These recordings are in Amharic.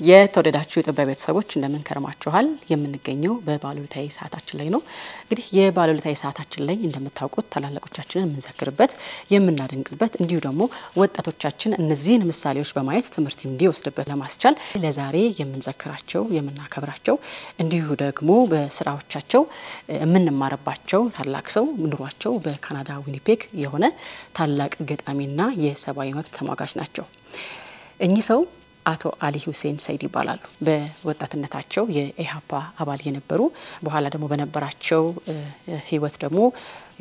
የተወደዳችሁ የጥበብ ቤተሰቦች እንደምን ከረማችኋል የምንገኘው በባለውለታዊ ሰዓታችን ላይ ነው እንግዲህ የባለውለታዊ ሰዓታችን ላይ እንደምታውቁት ታላላቆቻችንን የምንዘክርበት የምናደንቅበት እንዲሁ ደግሞ ወጣቶቻችን እነዚህን ምሳሌዎች በማየት ትምህርት እንዲወስዱበት ለማስቻል ለዛሬ የምንዘክራቸው የምናከብራቸው እንዲሁ ደግሞ በስራዎቻቸው የምንማርባቸው ታላቅ ሰው ኑሯቸው በካናዳ ዊኒፔግ የሆነ ታላቅ ገጣሚና የሰብአዊ መብት ተሟጋች ናቸው እኚህ ሰው አቶ አሊ ሁሴን ሰይድ ይባላሉ በወጣትነታቸው የኢሃፓ አባል የነበሩ በኋላ ደግሞ በነበራቸው ህይወት ደግሞ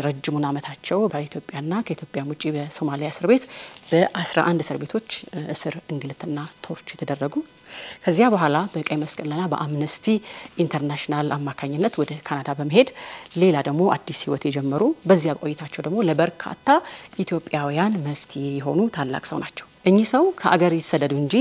ረጅሙን አመታቸው በኢትዮጵያና ከኢትዮጵያ ውጪ በሶማሊያ እስር ቤት በ11 እስር ቤቶች እስር እንግልትና ቶርች የተደረጉ ከዚያ በኋላ በቀይ መስቀልና በአምነስቲ ኢንተርናሽናል አማካኝነት ወደ ካናዳ በመሄድ ሌላ ደግሞ አዲስ ህይወት የጀመሩ በዚያ ቆይታቸው ደግሞ ለበርካታ ኢትዮጵያውያን መፍትሄ የሆኑ ታላቅ ሰው ናቸው እኚህ ሰው ከአገር ይሰደዱ እንጂ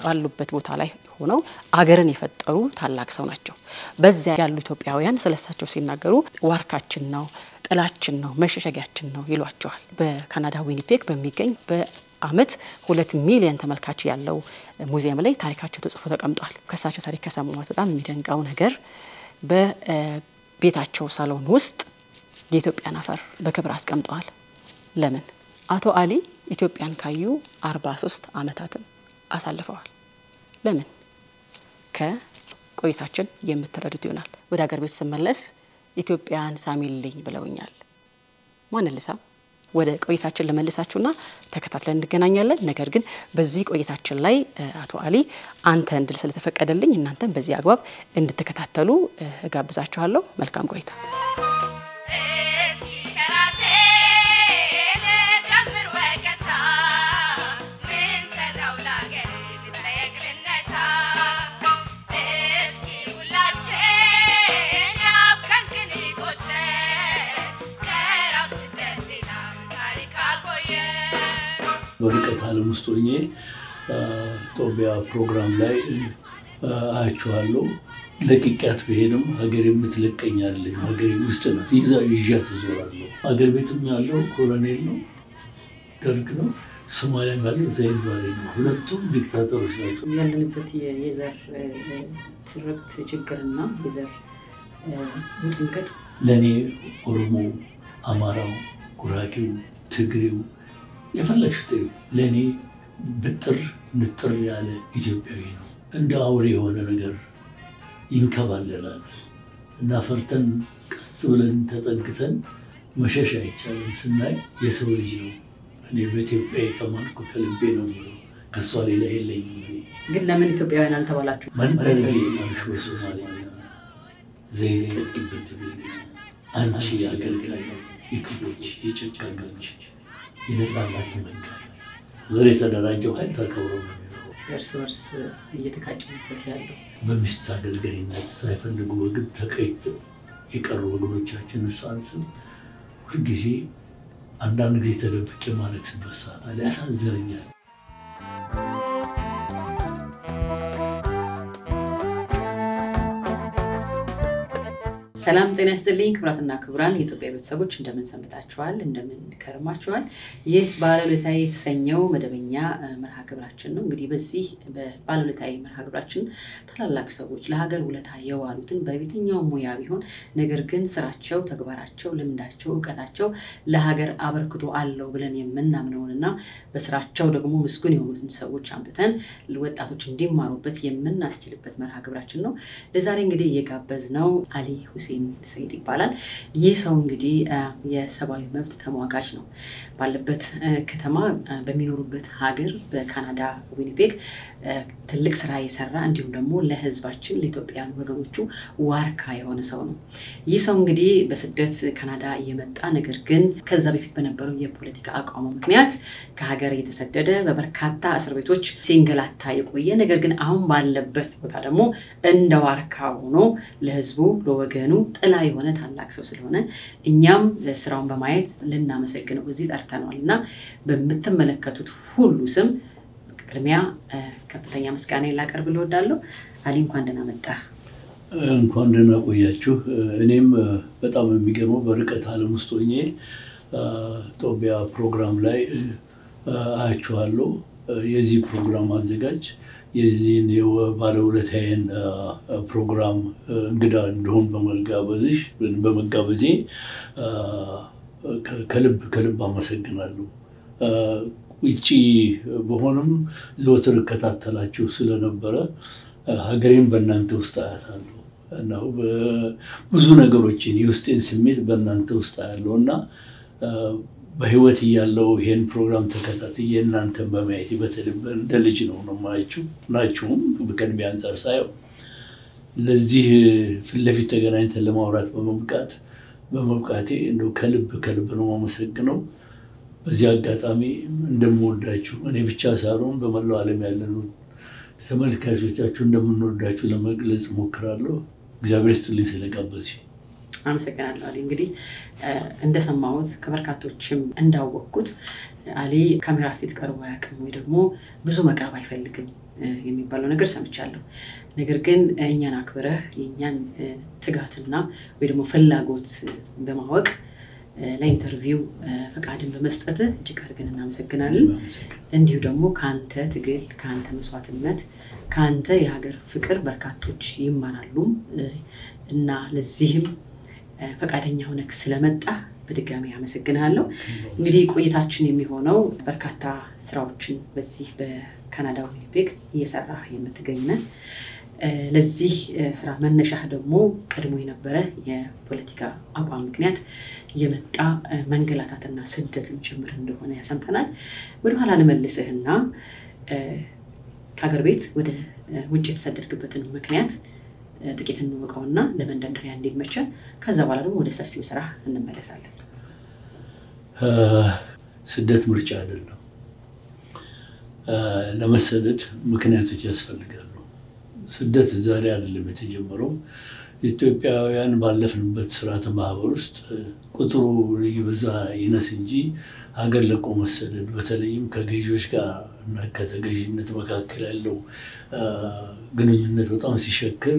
ባሉበት ቦታ ላይ ሆነው አገርን የፈጠሩ ታላቅ ሰው ናቸው በዚያ ያሉ ኢትዮጵያውያን ስለሳቸው ሲናገሩ ዋርካችን ነው ጥላችን ነው መሸሸጊያችን ነው ይሏቸዋል በካናዳ ዊኒፔግ በሚገኝ በአመት 2 ሚሊዮን ተመልካች ያለው ሙዚየም ላይ ታሪካቸው ተጽፎ ተቀምጧል ከሳቸው ታሪክ ከሰማሁት በጣም የሚደንቀው ነገር በቤታቸው ሳሎን ውስጥ የኢትዮጵያን አፈር በክብር አስቀምጠዋል ለምን አቶ አሊ ኢትዮጵያን ካዩ 43 አመታትን አሳልፈዋል ለምን ከቆይታችን የምትረዱት ይሆናል ወደ ሀገር ቤት ስመለስ ኢትዮጵያን ሳሚልኝ ብለውኛል ማን ልሳም ወደ ቆይታችን ለመልሳችሁና ተከታትለን እንገናኛለን ነገር ግን በዚህ ቆይታችን ላይ አቶ አሊ አንተ እንድል ስለተፈቀደልኝ እናንተም በዚህ አግባብ እንድትከታተሉ ጋብዛችኋለሁ መልካም ቆይታ በርቀት ዓለም ውስጥ ሆኜ ጦቢያ ፕሮግራም ላይ አያችኋለሁ ለቅቄያት በሄድም ሀገር የምትለቀኛለኝ ሀገር ውስጥ ነው ይዣት እዞራለሁ ሀገር ቤትም ያለው ኮሎኔል ነው ደርግ ነው ሶማሊያ ያለው ዘይድ ባሬ ነው ሁለቱም ዲክታተሮች ናቸው ያለንበት የዘር ትርክት ችግርና የዘር ውጥንቀት ለኔ ኦሮሞ አማራው ጉራጌው ትግሬው የፈለሽው ለኔ ብጥር ንጥር ያለ ኢትዮጵያዊ ነው እንደ አውሬ የሆነ ነገር ይንከባለላል እና ፈርተን ቀስ ብለን ተጠግተን መሸሽ አይቻልም ስናይ የሰው ልጅ ነው እኔ በኢትዮጵያ ከማንኩ ከልቤ ነው ከሷ ሌላ የለኝም ግን ለምን ኢትዮጵያውያን አልተባላችሁ መንበርጌ አንሹ ሶማሊያ ዘይት ጥብት አንቺ አገልጋይ ይክፎች የጨካኞች የነጻነት መንገድ ዘሬ ተደራጀው ኃይል ተከብሮ ነው እርስ በርስ እየተካጨበት ያለው በሚስት አገልጋይነት ሳይፈልጉ ወግብ ተቀይተው የቀሩ ወገኖቻችን ሳንስም ሁሉ ጊዜ አንዳንድ ጊዜ ተደብቄ ማለት በሳታ ያሳዝነኛል ሰላም ጤና ይስጥልኝ ክብራትና ክብራን የኢትዮጵያ ቤተሰቦች እንደምን ሰንብታችኋል እንደምን ከረማችኋል ይህ ባለውለታዊ የተሰኘው መደበኛ መርሃ ግብራችን ነው እንግዲህ በዚህ ባለውለታዊ መርሃ ግብራችን ታላላቅ ሰዎች ለሀገር ውለታ የዋሉትን በየትኛው ሙያ ቢሆን ነገር ግን ስራቸው ተግባራቸው ልምዳቸው ዕውቀታቸው ለሀገር አበርክቶ አለው ብለን የምናምነውንና በስራቸው ደግሞ ምስጉን የሆኑትን ሰዎች አምጥተን ወጣቶች እንዲማሩበት የምናስችልበት መርሃ ግብራችን ነው ለዛሬ እንግዲህ የጋበዝነው አሊ ሁሴን ሰይድ ይባላል ይህ ሰው እንግዲህ የሰብአዊ መብት ተሟጋች ነው ባለበት ከተማ በሚኖሩበት ሀገር በካናዳ ዊኒፔግ ትልቅ ስራ የሰራ እንዲሁም ደግሞ ለህዝባችን ለኢትዮጵያውያን ወገኖቹ ዋርካ የሆነ ሰው ነው ይህ ሰው እንግዲህ በስደት ካናዳ የመጣ ነገር ግን ከዛ በፊት በነበረው የፖለቲካ አቋሙ ምክንያት ከሀገር የተሰደደ በበርካታ እስር ቤቶች ሲንገላታ የቆየ ነገር ግን አሁን ባለበት ቦታ ደግሞ እንደ ዋርካ ሆኖ ለህዝቡ ለወገኑ ጥላ የሆነ ታላቅ ሰው ስለሆነ እኛም ስራውን በማየት ልናመሰግነው እዚህ ጠርተናልና በመተመለከቱት ሁሉ ስም ቅድሚያ ከፍተኛ ምስጋና ላቀርብ ልወዳለሁ አሊ እንኳን ደህና መጣ እንኳን ደህና ቆያችሁ እኔም በጣም የሚገርመው በርቀት ዓለም ውስጥ ሆኜ ጦቢያ ፕሮግራም ላይ አያችኋለሁ የዚህ ፕሮግራም አዘጋጅ የዚህን የባለውለታዬን ፕሮግራም እንግዳ እንደሆን በመጋበዜ ከልብ አመሰግናለሁ። ውጪ በሆነም ዘወትር እከታተላችሁ ስለነበረ ሀገሬን በእናንተ ውስጥ አያታለሁ እና ብዙ ነገሮችን የውስጤን ስሜት በእናንተ ውስጥ አያለሁና በህይወት ያለው ይሄን ፕሮግራም ተከታትዬ እናንተን በማየት በተለይ እንደ ልጅ ነው ናችሁም በቀድሜ አንፃር ሳይው ለዚህ ፊት ለፊት ተገናኝተን ለማውራት በመብቃቴ እንደው ከልብ ነው የማመሰግነው። በዚህ አጋጣሚ እንደምወዳችሁ እኔ ብቻ ሳይሆን በመላው ዓለም ያለነው ተመልካቾቻችሁ እንደምንወዳችሁ ለመግለጽ ሞክራለሁ። እግዚአብሔር ይስጥልኝ ስለጋበዝሽ። አመሰግናለሁ አሊ። እንግዲህ እንደሰማሁት ከበርካቶችም እንዳወቅኩት አሊ ካሜራ ፊት ቀርቦ ያውቅም ወይ ደግሞ ብዙ መቅረብ አይፈልግም የሚባለው ነገር ሰምቻለሁ። ነገር ግን እኛን አክብረህ የኛን ትጋትና ወይ ደግሞ ፍላጎት በማወቅ ለኢንተርቪው ፈቃድን በመስጠት እጅግ አድርገን እናመሰግናለን። እንዲሁ ደግሞ ካንተ ትግል ካንተ መስዋዕትነት ካንተ የሀገር ፍቅር በርካቶች ይማራሉ እና ለዚህም ፈቃደኛ ሆነክ ስለመጣ በድጋሚ አመሰግናለሁ። እንግዲህ ቆይታችን የሚሆነው በርካታ ስራዎችን በዚህ በካናዳ ዊኒፔግ እየሰራህ የምትገኝነህ ለዚህ ስራ መነሻህ ደግሞ ቀድሞ የነበረ የፖለቲካ አቋም ምክንያት የመጣ መንገላታትና ስደትም ጭምር እንደሆነ ያሰምተናል። ወደ ኋላ ለመልሰህና ከሀገር ቤት ወደ ውጭ የተሰደድክበትን ምክንያት ጥቂት እንወቀውና ለመንደርደሪያ እንዲመቸን ከዛ በኋላ ደግሞ ወደ ሰፊው ስራ እንመለሳለን። ስደት ምርጫ አይደለም። ለመሰደድ ምክንያቶች ያስፈልጋሉ። ስደት ዛሬ አይደለም የተጀመረው። ኢትዮጵያውያን ባለፍንበት ስርዓተ ማህበር ውስጥ ቁጥሩ ይበዛ ይነስ እንጂ ሀገር ለቆ መሰደድ በተለይም ከገዢዎች ጋር እና ከተገዢነት መካከል ያለው ግንኙነት በጣም ሲሸክር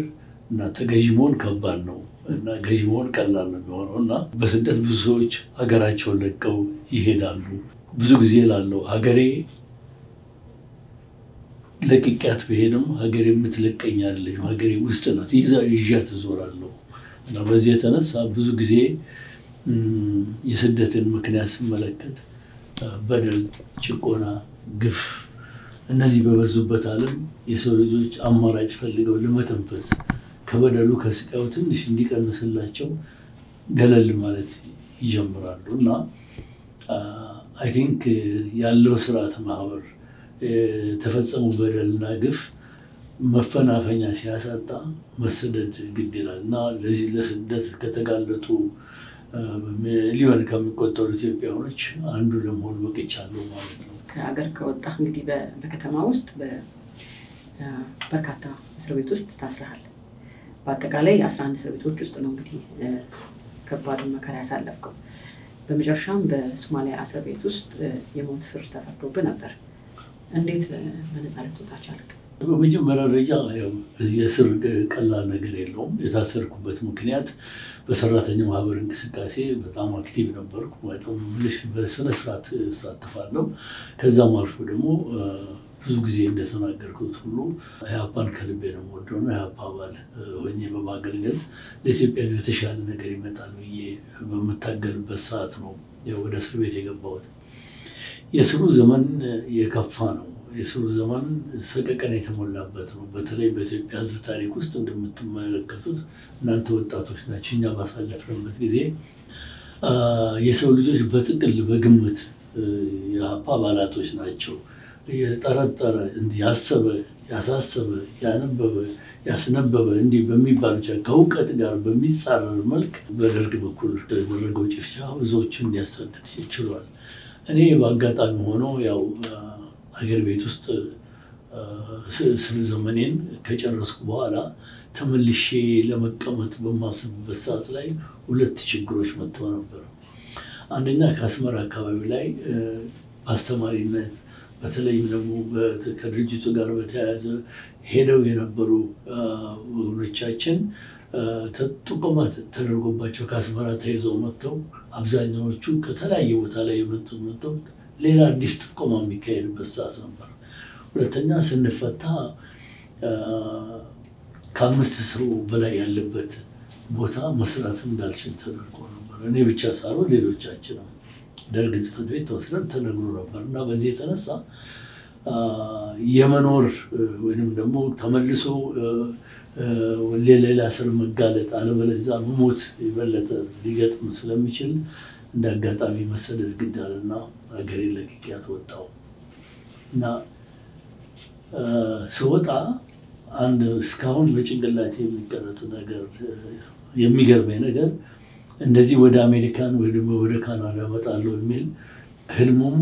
እና ተገዢ መሆን ከባድ ነው እና ገዢ መሆን ቀላል ነው የሚሆነውና በስደት ብዙ ሰዎች ሀገራቸውን ለቀው ይሄዳሉ። ብዙ ጊዜ ላለው ሀገሬ ለቅቄያት በሄድም ሀገሬ የምትለቀኝ አይደለች ሀገሬ ውስጥ ናት ይዣት እዞራለሁ እና በዚህ የተነሳ ብዙ ጊዜ የስደትን ምክንያት ስመለከት በደል፣ ጭቆና፣ ግፍ እነዚህ በበዙበት ዓለም የሰው ልጆች አማራጭ ፈልገው ለመተንፈስ ከበደሉ ከስቃዩ ትንሽ እንዲቀንስላቸው ገለል ማለት ይጀምራሉ እና አይ ቲንክ ያለው ስርዓተ ማህበር ተፈጸሙ በደልና ግፍ መፈናፈኛ ሲያሳጣ መሰደድ ግድ ይላልና ለዚህ ለስደት ከተጋለጡ ሚሊዮን ከሚቆጠሩ ኢትዮጵያውያኖች አንዱ ለመሆን በቅቻለሁ ማለት ነው። ከሀገር ከወጣህ እንግዲህ በከተማ ውስጥ በርካታ እስር ቤት ውስጥ ታስረሃል። በአጠቃላይ 11 እስር ቤቶች ውስጥ ነው እንግዲህ ከባዱን መከራ ያሳለፍከው። በመጨረሻም በሶማሊያ እስር ቤት ውስጥ የሞት ፍርድ ተፈርዶብህ ነበር። እንዴት በነፃ ልትወጣ ቻልክ? በመጀመሪያ ደረጃ የእስር ቀላል ነገር የለውም። የታሰርኩበት ምክንያት በሰራተኛ ማህበር እንቅስቃሴ በጣም አክቲቭ ነበርኩ። በጣም በስነ ስርዓት እሳተፋለሁ። ከዛም አልፎ ደግሞ ብዙ ጊዜ እንደተናገርኩት ሁሉ ኢህአፓን ከልቤ ነው የምወደውና ኢህአፓ አባል ሆኜ በማገልገል ለኢትዮጵያ ሕዝብ የተሻለ ነገር ይመጣል ብዬ በመታገልበት ሰዓት ነው ወደ እስር ቤት የገባሁት። የእስሩ ዘመን የከፋ ነው። የእስሩ ዘመን ሰቀቀን የተሞላበት ነው። በተለይ በኢትዮጵያ ሕዝብ ታሪክ ውስጥ እንደምትመለከቱት እናንተ ወጣቶች ናችሁ። እኛ ባሳለፍንበት ጊዜ የሰው ልጆች በጥቅል በግምት የኢህአፓ አባላቶች ናቸው የጠረጠረ ያሰበ ያሳሰበ ያነበበ ያስነበበ እንዲህ በሚባል ብቻ ከእውቀት ጋር በሚጻረር መልክ በደርግ በኩል ተደረገው ጭፍጨፋ ብዙዎችን እንዲያሳድድ ይችላል። እኔ በአጋጣሚ ሆኖ ያው ሀገር ቤት ውስጥ እስር ዘመኔን ከጨረስኩ በኋላ ተመልሼ ለመቀመጥ በማስብበት ሰዓት ላይ ሁለት ችግሮች መጥተው ነበር። አንደኛ ከአስመራ አካባቢ ላይ አስተማሪነት በተለይም ደግሞ ከድርጅቱ ጋር በተያያዘ ሄደው የነበሩ ወገኖቻችን ጥቆማ ተደርጎባቸው ከአስመራ ተይዘው መጥተው አብዛኛዎቹ ከተለያየ ቦታ ላይ የመጡት መጥተው ሌላ አዲስ ጥቆማ የሚካሄድበት ሰዓት ነበር። ሁለተኛ ስንፈታ ከአምስት ሰው በላይ ያለበት ቦታ መስራት እንዳልችል ተደርጎ ነበር። እኔ ብቻ ሳልሆን ሌሎቻችንም ደርግ ጽሕፈት ቤት ተወስደን ተነግሮ ነበር እና በዚህ የተነሳ የመኖር ወይንም ደግሞ ተመልሶ ሌላ ስር መጋለጥ አለበለዚያ መሞት የበለጠ ሊገጥም ስለሚችል እንደ አጋጣሚ መሰደድ ግድ አለና ሀገሬን ለቅቄ ወጣሁ እና ስወጣ አንድ እስካሁን በጭንቅላቴ የሚቀረጽ ነገር የሚገርመኝ ነገር እንደዚህ ወደ አሜሪካን ወይ ደግሞ ወደ ካናዳ እመጣለሁ የሚል ህልሙም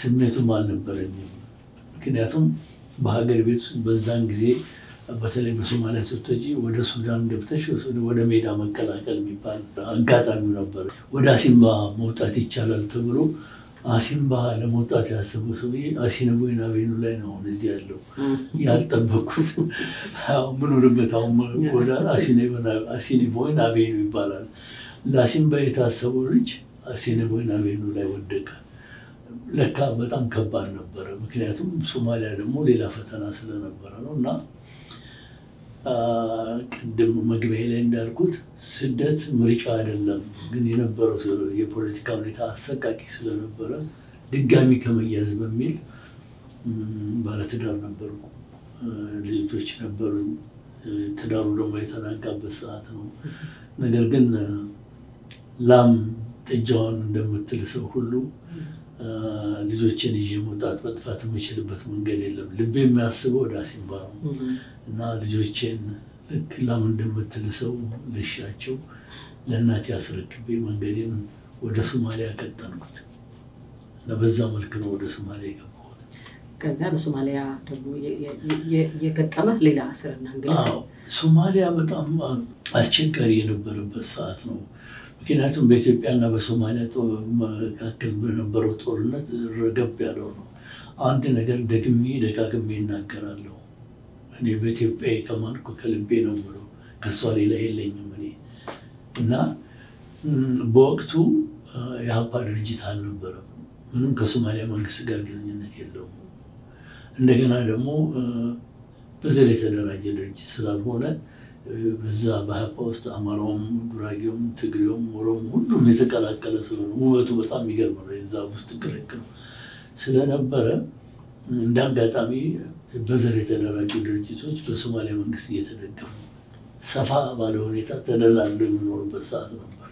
ስሜቱም አልነበረኝም። ምክንያቱም በሀገር ቤት ውስጥ በዛን ጊዜ በተለይ በሶማሊያ ስትወጪ ወደ ሱዳን ገብተሽ ወደ ሜዳ መቀላቀል የሚባል አጋጣሚው ነበር። ወደ አሲምባ መውጣት ይቻላል ተብሎ አሲምባ ለመውጣት ያሰበው ሰውዬ አሲነቦይና ቤኑ ላይ ነው እዚህ ያለው ያልጠበቅኩት። ምኖርበት አሁን ወደ አሲነቦይና ቤኑ ይባላል። ለአሲምባ የታሰበው ልጅ አሲነቦይና ቤኑ ላይ ወደቀ። ለካ በጣም ከባድ ነበረ። ምክንያቱም ሶማሊያ ደግሞ ሌላ ፈተና ስለነበረ ነው እና ቅድም መግቢያ ላይ እንዳልኩት ስደት ምርጫ አይደለም። ግን የነበረው የፖለቲካ ሁኔታ አሰቃቂ ስለነበረ ድጋሚ ከመያዝ በሚል ባለትዳር ነበርኩ፣ ልጆች ነበሩ። ትዳሩ ደግሞ የተናጋበት ሰዓት ነው። ነገር ግን ላም ጥጃዋን እንደምትል ሰው ሁሉ ልጆችን ይዤ መውጣት መጥፋት የምችልበት መንገድ የለም። ልቤ የሚያስበው ወደ አሲምባ ነው እና ልጆችን ልክ ላም እንደምትል ሰው ልሻቸው ለእናቴ አስረክቤ መንገዴን ወደ ሶማሊያ ቀጠልኩት እና በዛ መልክ ነው ወደ ሶማሊያ የገባሁት። ከዛ በሶማሊያ ደግሞ የገጠመ ሌላ እስርና እንግልት? ሶማሊያ በጣም አስቸጋሪ የነበረበት ሰዓት ነው። ምክንያቱም በኢትዮጵያና በሶማሊያ መካከል በነበረው ጦርነት ረገብ ያለው ነው። አንድ ነገር ደጋግሜ እናገራለሁ። እኔ በኢትዮጵያ ከማንኩ ከልቤ ነው ብለው ከሷ ሌላ የለኝም እኔ እና በወቅቱ የሀፓ ድርጅት አልነበረም። ምንም ከሶማሊያ መንግስት ጋር ግንኙነት የለውም። እንደገና ደግሞ በዘር የተደራጀ ድርጅት ስላልሆነ በዛ በሀፓ ውስጥ አማራውም፣ ጉራጌውም፣ ትግሬውም፣ ኦሮሞ ሁሉም የተቀላቀለ ስለሆነ ውበቱ በጣም የሚገርም ነው። የዛ ውስጥ ክርክር ስለነበረ እንደ አጋጣሚ በዘር የተደራጁ ድርጅቶች በሶማሊያ መንግስት እየተደገፉ ሰፋ ባለ ሁኔታ ተደላለው የሚኖሩበት ሰዓት ነበር።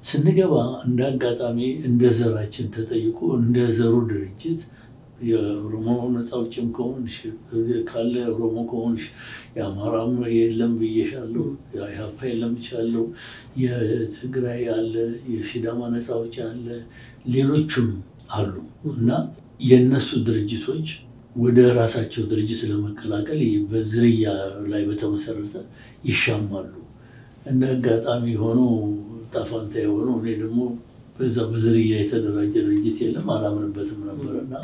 ስንገባ እንደ አጋጣሚ እንደ ዘራችን ተጠይቆ እንደ ዘሩ ድርጅት የኦሮሞ ነፃ አውጪም ከሆንሽ ካለ ኦሮሞ ከሆንሽ የአማራም የለም ብዬሻለሁ፣ የሀፓ የለም ብቻለሁ፣ የትግራይ አለ፣ የሲዳማ ነፃ አውጪ አለ፣ ሌሎችም አሉ እና የእነሱ ድርጅቶች ወደ ራሳቸው ድርጅት ለመቀላቀል በዝርያ ላይ በተመሰረተ ይሻማሉ። እንደ አጋጣሚ ሆኖ ጣፋንታ የሆነው እኔ ደግሞ በዛ በዝርያ የተደራጀ ድርጅት የለም አላምንበትም ነበር እና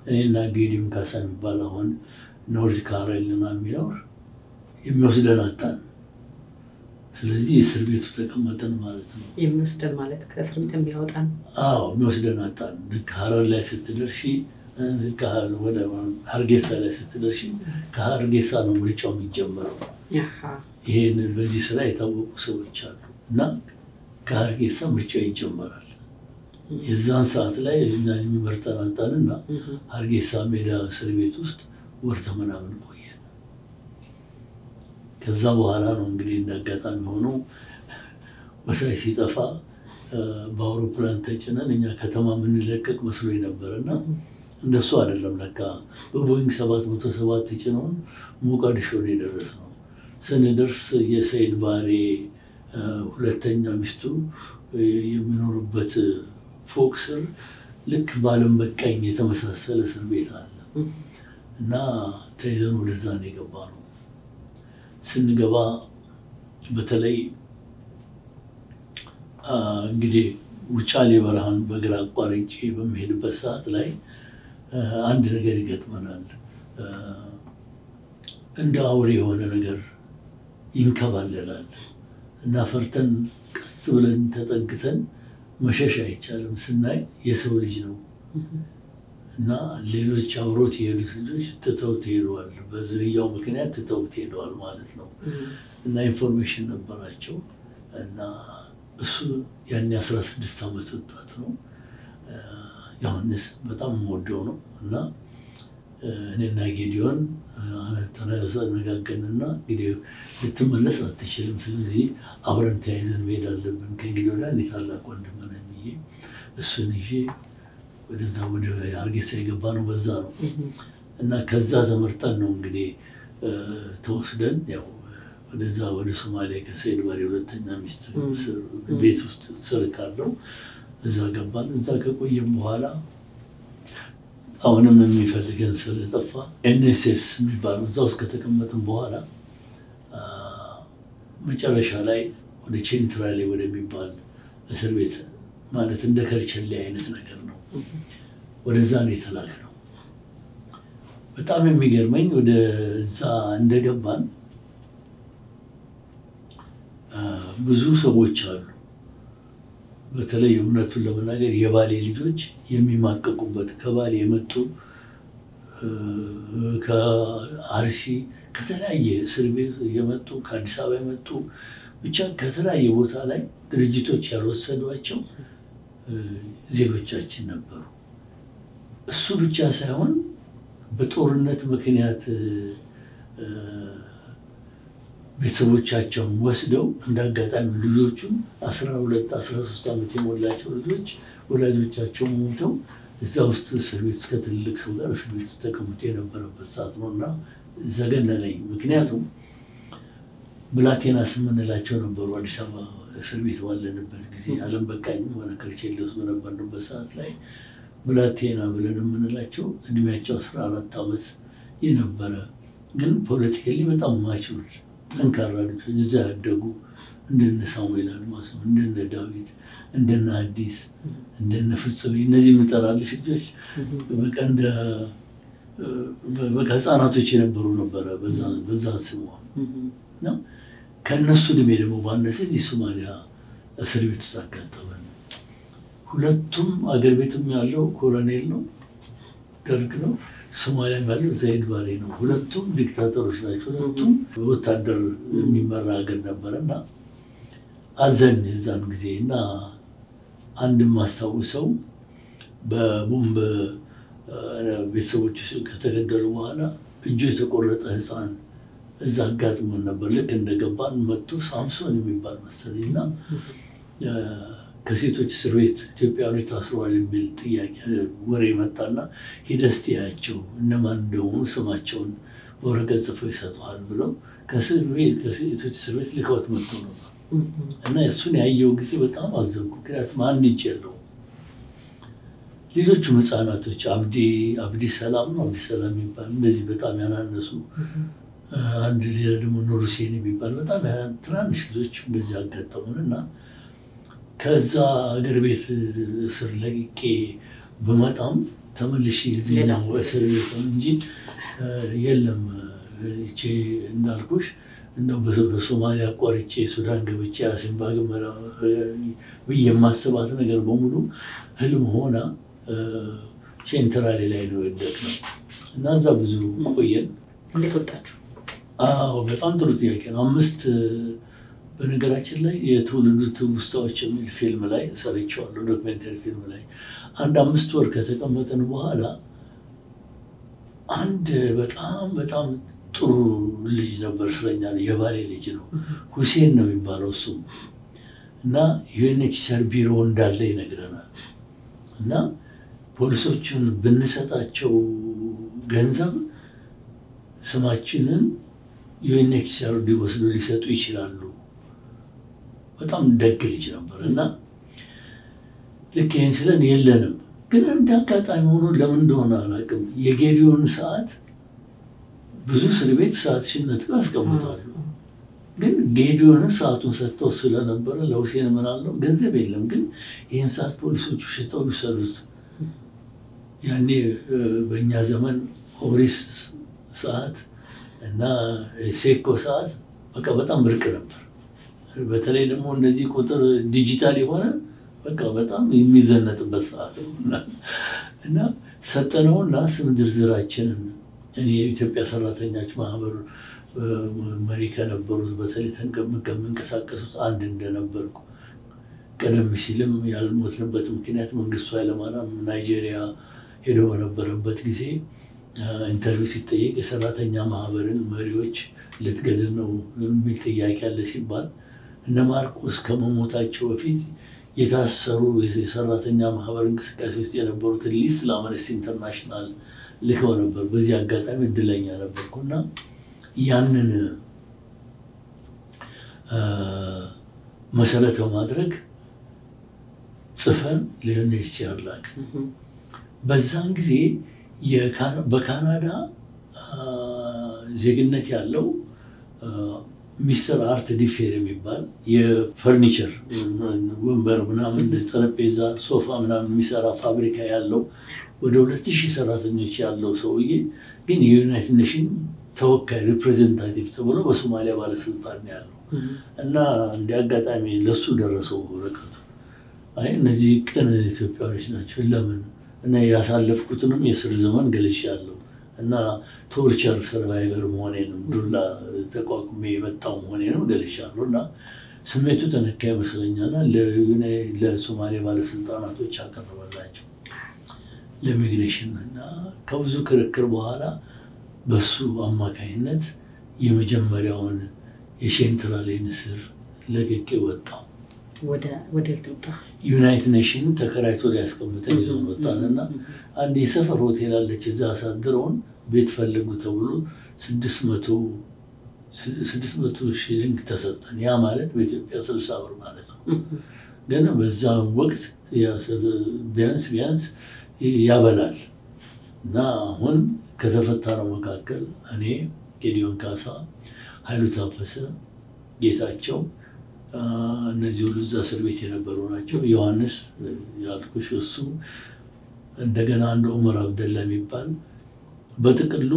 እኔና ጌዲዮን ካሳ የሚባል አሁን ኖርዝ ካሮላይና የሚኖር የሚወስደን አጣን። ስለዚህ እስር ቤቱ ተቀመጠን ማለት ነው። የሚወስደን ማለት ከእስር ቤት የሚያወጣን? የሚወስደን አጣን። ልክ ሀረር ላይ ስትደርሺ ወደ ሀርጌሳ ላይ ስትደርሺ ከሀርጌሳ ነው ምርጫው የሚጀመረው። ይሄን በዚህ ስራ የታወቁ ሰዎች አሉ እና ከሀርጌሳ ምርጫው ይጀመራል። የዛን ሰዓት ላይ እና የሚመርጠን አጣንና ሀርጌሳ ሜዳ እስር ቤት ውስጥ ወር ተመናምን ቆየን። ከዛ በኋላ ነው እንግዲህ እንዳጋጣሚ ሆኖ ወሳይ ሲጠፋ በአውሮፕላን ተጭነን እኛ ከተማ የምንለቀቅ መስሎኝ ነበርና እንደሱ አይደለም። ለካ በቦይንግ 707 ጭነውን ሞቃዲሾ ላይ የደረስነው። ስንደርስ የሰይድ ባሬ ሁለተኛ ሚስቱ የሚኖሩበት ፎቅ ስር ልክ ባለም በቃኝ የተመሳሰለ እስር ቤት አለ እና ተይዘን ወደዛ ነው የገባነው። ስንገባ በተለይ እንግዲህ ውጫሌ በረሃን በእግር አቋርጬ በሚሄድበት ሰዓት ላይ አንድ ነገር ይገጥመናል። እንደ አውሬ የሆነ ነገር ይንከባለላል እና ፈርተን ቀስ ብለን ተጠግተን መሸሽ አይቻልም። ስናይ የሰው ልጅ ነው እና ሌሎች አብሮት የሄዱት ልጆች ትተውት ሄደዋል። በዝርያው ምክንያት ትተውት ሄደዋል ማለት ነው። እና ኢንፎርሜሽን ነበራቸው። እና እሱ ያኔ 16 ዓመት ወጣት ነው። ዮሐንስ በጣም የምወደው ነው። እና እኔና ጌዲዮን ተነጋገርንና እንግዲህ ልትመለስ አትችልም፣ ስለዚህ አብረን ተያይዘን መሄድ አለብን። ከእንግዲህ ወዲያ እኔ ታላቅ ወንድም ነኝ ብዬ እሱን ይዤ ወደዛ ወደ ሀርጌሳ የገባ ነው። በዛ ነው እና ከዛ ተመርጠን ነው እንግዲህ ተወስደን ያው ወደዛ ወደ ሶማሊያ ከሰይድ ባሬ ሁለተኛ ሚስት ቤት ውስጥ ስር ካለው እዛ ገባን። እዛ ከቆየም በኋላ አሁንም የሚፈልገን ስለጠፋ ኤንኤስኤስ የሚባለው እዛ ውስጥ ከተቀመጥን በኋላ መጨረሻ ላይ ወደ ቼንትራሌ ወደሚባል እስር ቤት ማለት እንደ ከርቸሌ አይነት ነገር ነው። ወደዛ ነው የተላክነው። በጣም የሚገርመኝ ወደዛ እንደገባን ብዙ ሰዎች አሉ። በተለይ እውነቱን ለመናገር የባሌ ልጆች የሚማቀቁበት ከባሌ የመጡ ከአርሲ ከተለያየ እስር ቤት የመጡ ከአዲስ አበባ የመጡ ብቻ ከተለያየ ቦታ ላይ ድርጅቶች ያልወሰዷቸው ዜጎቻችን ነበሩ። እሱ ብቻ ሳይሆን በጦርነት ምክንያት ቤተሰቦቻቸውን ወስደው እንዳጋጣሚ ልጆቹን 12 13 ዓመት የሞላቸው ልጆች ወላጆቻቸው ሞተው እዛ ውስጥ እስር ቤት እስከ ትልቅ ሰው ጋር እስር ቤት ተቀምጦ የነበረበት ሰዓት ነው። እና ዘገነነኝ። ምክንያቱም ብላቴናስ የምንላቸው ነበሩ። አዲስ አበባ እስር ቤት ባለንበት ጊዜ ዓለም በቃኝ ሆነ ከርቸሌ ውስጥ በነበርንበት ሰዓት ላይ ብላቴና ብለን የምንላቸው እድሜያቸው 14 ዓመት የነበረ ግን ፖለቲካሊ በጣም ማቹር ጠንካራ ልጆች እዛ ያደጉ እንደነ ሳሙኤል አድማሱ፣ እንደነ ዳዊት፣ እንደነ አዲስ፣ እንደነ ፍጹም እነዚህ የምጠራልሽ ልጆች በቃ ህፃናቶች የነበሩ ነበረ በዛ ስሙ ነው። ከእነሱ እድሜ ደግሞ ባነሰ እዚህ ሶማሊያ እስር ቤት ውስጥ አጋጠመን። ሁለቱም አገር ቤትም ያለው ኮሎኔል ነው፣ ደርግ ነው። ሶማሊያ ያለው ዘይድ ባሬ ነው። ሁለቱም ዲክታተሮች ናቸው። ሁለቱም ወታደር የሚመራ ሀገር ነበረና አዘን የዛን ጊዜ እና አንድ ማስታውሰው በቦምብ ቤተሰቦች ከተገደሉ በኋላ እጁ የተቆረጠ ህፃን እዛ አጋጥሞን ነበር። ልክ እንደገባን መጥቶ ሳምሶን የሚባል መሰለኝና ከሴቶች እስር ቤት ኢትዮጵያውያን ታስረዋል የሚል ጥያቄ ወሬ መጣና ሂደህ እስቲ ያቸው እነማን እንደሆኑ ስማቸውን በወረቀት ጽፈው ይሰጡሃል ብለው ከሴቶች እስር ቤት ልከውት መጥቶ ነበር። እና እሱን ያየው ጊዜ በጣም አዘንኩ። ምክንያቱም አንድ እጅ የለውም። ሌሎቹም ህፃናቶች አብዲ ሰላም ነው አብዲ ሰላም የሚባል እንደዚህ በጣም ያናነሱ አንድ ሌላ ደግሞ ኑር ሁሴን የሚባል በጣም ትናንሽ ልጆች እንደዚህ አጋጠሙን እና ከዛ አገር ቤት እስር ለቅቄ በመጣም ተመልሼ እዚህኛው እስር ቤት እንጂ የለም እቺ እንዳልኩሽ እንደው በሶማሊያ አቋርጬ ሱዳን ገብቼ አሲምባ ገመራ ብዬ የማስባት ነገር በሙሉ ህልም ሆና ቼንትራሌ ላይ ነው የወደቅነው እና እዛ ብዙ ቆየን። እንዴት ወጣችሁ? በጣም ጥሩ ጥያቄ ነው። 5 በነገራችን ላይ የትውልዱ ትውስታዎች የሚል ፊልም ላይ ሰርቼዋለሁ። ዶክመንተሪ ፊልም ላይ አንድ 5 ወር ከተቀመጠን በኋላ አንድ በጣም ጥሩ ልጅ ነበር፣ እስረኛ የባሌ ልጅ ነው፣ ሁሴን ነው የሚባለው እሱ እና ዩኤንኤችሲአር ቢሮ እንዳለ ይነግረናል። እና ፖሊሶቹን ብንሰጣቸው ገንዘብ ስማችንን ዩኤንኤችሲአር ሊወስዱ ሊሰጡ ይችላሉ። በጣም ደግ ልጅ ነበር እና ልክ ይህን ስለን የለንም፣ ግን እንደ አጋጣሚ ሆኖ ለምን እንደሆነ አላውቅም የጌዲዮን ሰዓት ብዙ እስር ቤት ሰዓት ሲነጥቁ ያስቀምጣሉ። ግን ጌዲዮን ሰዓቱን ሰጥተው ስለነበረ ለሁሴን ምን አለው ገንዘብ የለም፣ ግን ይህን ሰዓት ፖሊሶቹ ሽጠው ይሰሩት። ያኔ በእኛ ዘመን ኦሪስ ሰዓት እና ሴኮ ሰዓት በቃ በጣም ብርቅ ነበር። በተለይ ደግሞ እንደዚህ ቁጥር ዲጂታል የሆነ በቃ በጣም የሚዘነጥበት ሰዓት ነው እና ሰጠነውና ስም ዝርዝራችንን እኔ የኢትዮጵያ ሰራተኞች ማህበር መሪ ከነበሩት በተለይ ከሚንቀሳቀሱት አንድ እንደነበርኩ ቀደም ሲልም ያልሞትንበት ምክንያት መንግስቱ ኃይለማርያም ናይጄሪያ ሄዶ በነበረበት ጊዜ ኢንተርቪው ሲጠየቅ የሰራተኛ ማህበርን መሪዎች ልትገድል ነው የሚል ጥያቄ አለ ሲባል እነ ማርቆስ ከመሞታቸው በፊት የታሰሩ የሰራተኛ ማህበር እንቅስቃሴ ውስጥ የነበሩትን ሊስት ለአምነስቲ ኢንተርናሽናል ልከው ነበር። በዚህ አጋጣሚ እድለኛ ነበርኩና ያንን መሰረት በማድረግ ጽፈን ለዩኤንኤችሲአር ላክን። በዛን ጊዜ በካናዳ ዜግነት ያለው ሚስተር አርት ዲፌር የሚባል የፈርኒቸር ወንበር ምናምን ጠረጴዛ ሶፋ ምናምን የሚሰራ ፋብሪካ ያለው ወደ 2000 ሰራተኞች ያለው ሰውዬ ግን የዩናይትድ ኔሽን ተወካይ ሪፕሬዘንታቲቭ ተብሎ በሶማሊያ ባለስልጣን ያለው እና እንደ አጋጣሚ ለሱ ደረሰው ወረቀቱ። አይ እነዚህ ቅን ኢትዮጵያውያን ናቸው ለምን እና ያሳለፍኩትንም የስር ዘመን ገልጫለሁ እና ቶርቸር ሰርቫይቨር መሆኔንም ዱላ ተቋቁሜ የመጣው መሆኔንም ገልጫለሁ እና ስሜቱ ተነካ ይመስለኛልና ለሶማሊያ ባለስልጣናቶች አቀረበላቸው ለኢሚግሬሽን እና ከብዙ ክርክር በኋላ በሱ አማካይነት የመጀመሪያውን የሴንትራል ኢንስር ለቅቄ ወጣው። ወደ ኢትዮጵያ ዩናይትድ ኔሽን ተከራይቶ ሊያስቀምጠን ይዞ ወጣንና አንድ የሰፈር ሆቴል አለች እዛ አሳድረውን ቤት ፈልጉ ተብሎ 600 ሺሊንግ ተሰጠን። ያ ማለት በኢትዮጵያ 60 ብር ማለት ነው። ግን በዛ ወቅት ቢያንስ ያበላል እና አሁን ከተፈታነው መካከል እኔ ጌዲዮን ካሳ፣ ኃይሉ ታፈሰ፣ ጌታቸው እነዚህ ሁሉ እዛ እስር ቤት የነበሩ ናቸው። ዮሐንስ ያልኩሽ እሱ እንደገና አንድ ዑመር አብደላ የሚባል በጥቅሉ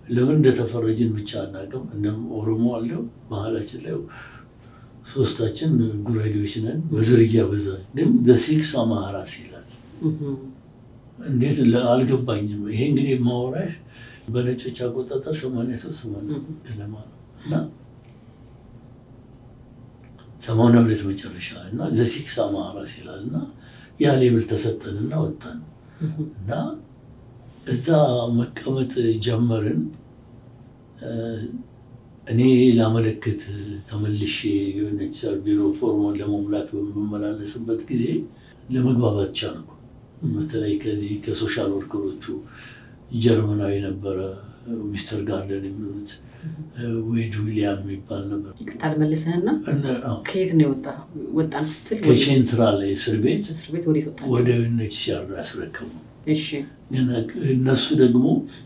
ለምን እንደተፈረጅን ብቻ አናውቅም። እንደም ኦሮሞ አለው መሀላችን ላይ ሶስታችን ጉራጌዎች ነን። በዝርያ በዛ ግን ደሲክስ አማራስ ይላል። እንዴት አልገባኝም። ይሄ እንግዲህ ማወራሽ በነጮች አቆጣጠር 83 ገደማ ነው እና 82 መጨረሻ እና ዘሲክስ አማራስ ይላልና ያ ሌብል ተሰጠንና ወጣን እና እዛ መቀመጥ ጀመርን። እኔ ላመለክት ተመልሼ ዩኤንኤችሲአር ቢሮ ፎርሙን ለመሙላት በመመላለስበት ጊዜ ለመግባባት ቻልኩ። በተለይ ከዚህ ከሶሻል ወርከሮቹ ጀርመናዊ ነበረ ሚስተር ጋርደን የሚሉት ዌድ ዊሊያም የሚባል ነበር። ይቅርታ መልሰህና ከየት ነው ወጣን ስትል ከሴንትራል እስር ቤት ወደ ዩኤንኤችሲአር ያስረከቡ። እሺ እነሱ ደግሞ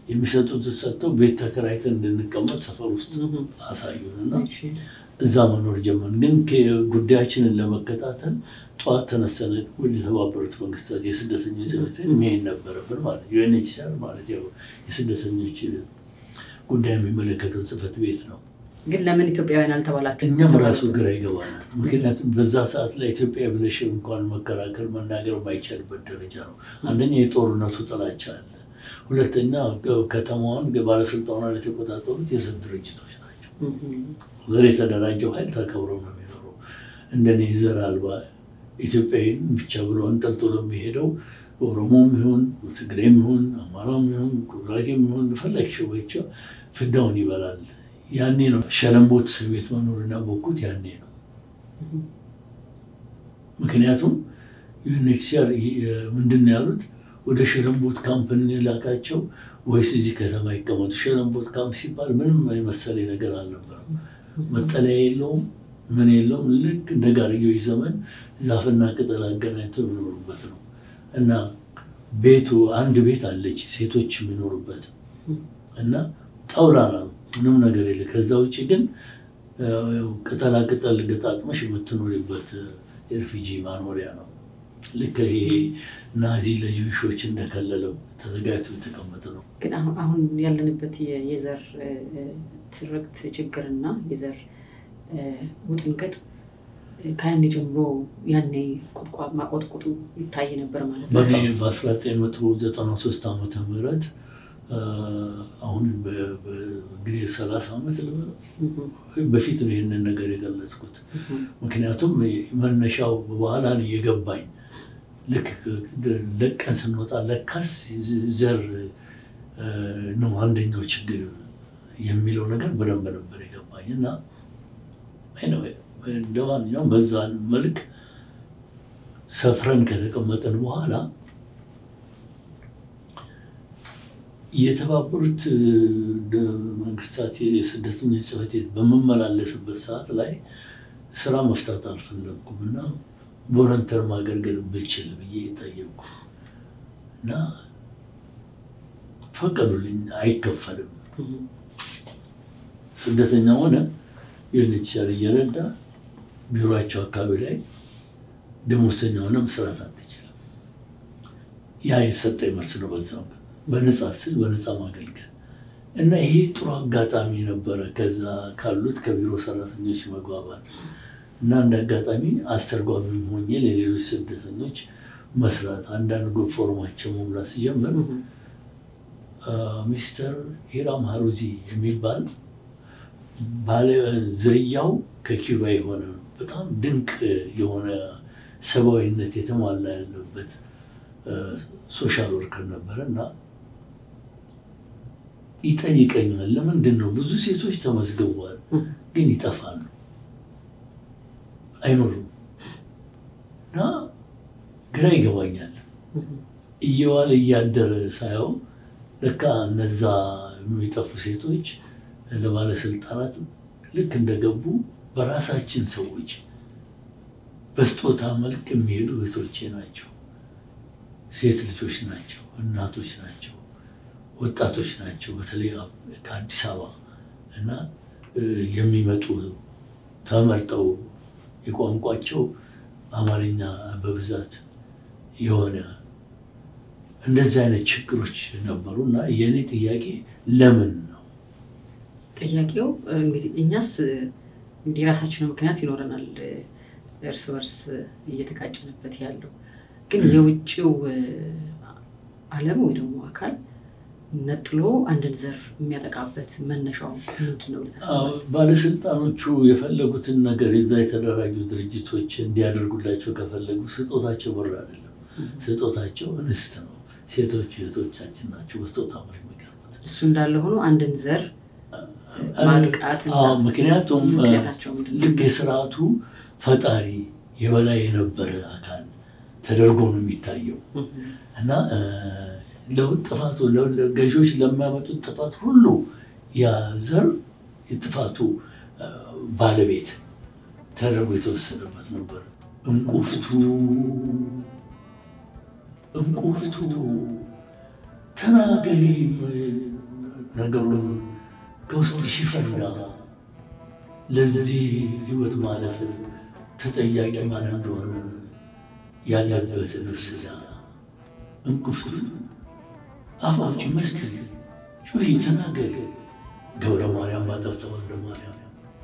የሚሰጡት ሰጥተው ቤት ተከራይተን እንድንቀመጥ ሰፈር ውስጥ አሳዩንና እዛ መኖር ጀመርን። ግን ጉዳያችንን ለመከታተል ጠዋት ተነስተን ወደ ተባበሩት መንግስታት የስደተኞች ጽሕፈት ቤት መሄድ ነበረብን ማለት ዩኤንኤችሲአር ማለት ያው የስደተኞች ጉዳይ የሚመለከተው ጽሕፈት ቤት ነው። ግን ለምን ኢትዮጵያውያን አልተባላችሁ? እኛም ራሱ ግራ ይገባናል። ምክንያቱም በዛ ሰዓት ላይ ኢትዮጵያ ብለሽ እንኳን መከራከር መናገር የማይቻልበት ደረጃ ነው። አንደኛ የጦርነቱ ጥላቻ አለ። ሁለተኛ ከተማዋን ባለስልጣናት የተቆጣጠሩት የዘር ድርጅቶች ናቸው። ዘር የተደራጀው ኃይል ተከብሮ ነው የሚኖረው። እንደኔ ዘር አልባ ኢትዮጵያዊን ብቻ ብሎ አንጠልጥሎ የሚሄደው ኦሮሞም ይሁን ትግሬም ይሁን አማራም ይሁን ጉራጌም ይሁን ፈለግሽው ብቻ ፍዳውን ይበላል። ያኔ ነው ሸለምቦት እስር ቤት መኖርና በቁት ያኔ ነው። ምክንያቱም ዩኤንኤችሲአር ምንድነው ያሉት ወደ ሸለምቦት ካምፕ እንላካቸው ወይስ እዚህ ከተማ ይቀመጡ? ሸለምቦት ካምፕ ሲባል ምንም የመሰለ ነገር አልነበረም። መጠለያ የለውም ምን የለውም። ልክ እንደ ጋርዮሽ ዘመን ዛፍና ቅጠል አገናኝተው የሚኖሩበት ነው እና ቤቱ አንድ ቤት አለች ሴቶች የሚኖሩበት እና ጣውላ ነው ምንም ነገር የለ። ከዛ ውጪ ግን ቅጠላ ቅጠል ገጣጥመሽ የምትኖርበት የሪፊጂ ማኖሪያ ነው። ልክ ይሄ ናዚ ለጂውሾች እንደከለለው ተዘጋጅቶ የተቀመጠ ነው። ግን አሁን ያለንበት የዘር ትርክት ችግርና የዘር ውጥንቅጥ ከያኔ ጀምሮ ያኔ ቁጥቋጥ ማቆጥቁጡ ይታይ ነበር ማለት ነው። በእኔ በ1993 ዓመተ ምህረት አሁን በእንግዲህ 30 ዓመት ልበለው በፊት ነው ይሄንን ነገር የገለጽኩት። ምክንያቱም መነሻው በኋላ ነው የገባኝ። ልክ ለቀን ስንወጣ ለካስ ዘር ነው አንደኛው ችግር የሚለው ነገር በደንብ ነበር የገባኝ እና እንደማንኛውም በዛ መልክ ሰፍረን ከተቀመጠን በኋላ የተባበሩት መንግስታት የስደተኞች ጽሕፈት ቤት በመመላለስበት ሰዓት ላይ ስራ መፍታት አልፈለኩም እና ቮለንተር ማገልገል ብችል ብዬ ጠየቅኩ እና ፈቀዱልኝ። አይከፈልም፣ ስደተኛ ሆነ ይልቻል እየረዳ ቢሮአቸው አካባቢ ላይ ደሞዝተኛ ሆነ መስራት አትችልም። ያ የተሰጠኝ መልስ ነው። በዛው በነፃ ስል በነፃ ማገልገል እና ይሄ ጥሩ አጋጣሚ ነበረ ከዛ ካሉት ከቢሮ ሰራተኞች መግባባት እና እንደ አጋጣሚ አስተርጓሚ ሆኜ ለሌሎች ስደተኞች መስራት አንዳንድ ፎርማቸው መሙላት ሲጀምር ሚስተር ሂራም ሃሩዚ የሚባል ባለ ዝርያው ከኪዩባ የሆነ በጣም ድንቅ የሆነ ሰብአዊነት የተሟላ ያለበት ሶሻል ወርከር ነበረ እና ይጠይቀኛል፣ ለምንድን ነው ብዙ ሴቶች ተመዝግበዋል ግን ይጠፋሉ አይኖሩም? እና ግራ ይገባኛል። እየዋለ እያደረ ሳይሆን ለካ እነዛ የሚጠፉ ሴቶች ለባለስልጣናት ልክ እንደገቡ በራሳችን ሰዎች በስጦታ መልክ የሚሄዱ እህቶቼ ናቸው፣ ሴት ልጆች ናቸው፣ እናቶች ናቸው፣ ወጣቶች ናቸው። በተለይ ከአዲስ አበባ እና የሚመጡ ተመርጠው የቋንቋቸው አማርኛ በብዛት የሆነ እንደዚህ አይነት ችግሮች ነበሩ እና የኔ ጥያቄ ለምን ነው? ጥያቄው እንግዲህ እኛስ እንግዲህ ራሳችን ምክንያት ይኖረናል እርስ በርስ እየተጋጨንበት ያለው፣ ግን የውጭው ዓለም ወይ ደግሞ አካል ነጥሎ አንድን ዘር የሚያጠቃበት መነሻው ምንድን ነው ልታስባለህ? ባለስልጣኖቹ የፈለጉትን ነገር የዛ የተደራጁ ድርጅቶች እንዲያደርጉላቸው ከፈለጉ ስጦታቸው ብር አይደለም፣ ስጦታቸው እንስት ነው። ሴቶች እህቶቻችን ናቸው በስጦታ ብር የሚቀርቡት። እሱ እንዳለ ሆኖ አንድን ዘር ማጥቃት ምክንያቱም ልክ የስርዓቱ ፈጣሪ የበላይ የነበረ አካል ተደርጎ ነው የሚታየው እና ለጥፋቱ ገዢዎች ለሚያመጡት ጥፋት ሁሉ ያ ዘር የጥፋቱ ባለቤት ተደርጎ የተወሰደበት ነበር። እንቁፍቱ ተናገሪ ነገሩን ከውስጥ ሽፈንዳ ለዚህ ህይወት ማለፍ ተጠያቂ ማን እንደሆነ ያለበት እርስዳ እንቁፍቱ አፋውጭ መስክሪ ጩሂ ተናገሪ ገብረ ማርያም ባጠፍተው ወልደ ማርያም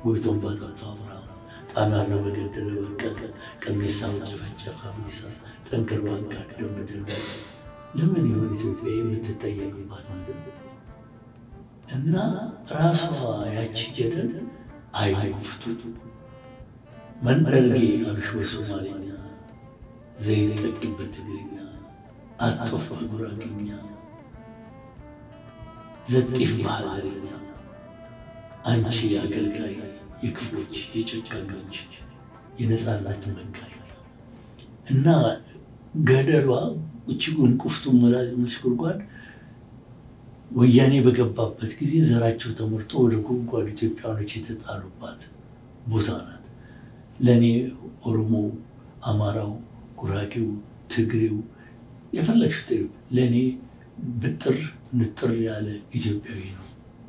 ጎይቶም ባጠፍተው አብርሃም ጣና ለበገደለ በቀቀ ቀሚሳ ጨፈጨፈ አምሳ ጠንክር ባንጋድ ደምደም ለምን ይሆን ኢትዮጵያ የምትጠየቅባት ማለት እና ራሷ ያቺ ጀደል አይንቁፍቱ መንደርጌ አልሽ በሶማሌኛ ዘይት ጠቅበት ትግርኛ አጥፍ ጉራጌኛ ዘጥፍ ባህልኛ አንቺ አገልጋይ የክፍሎች የጨካኞች የነጻነት መንጋይ እና ገደሏ እቺጉን ቁፍቱ መላልሽ ጉርጓድ ወያኔ በገባበት ጊዜ ዘራቸው ተመርጦ ወደ ጉርጓድ ኢትዮጵያኖች የተጣሉባት ቦታ ናት። ለኔ ኦሮሞ፣ አማራው፣ ጉራጌው፣ ትግሬው የፈለግሽው ለኔ ብጥር ንጥር ያለ ኢትዮጵያዊ ነው።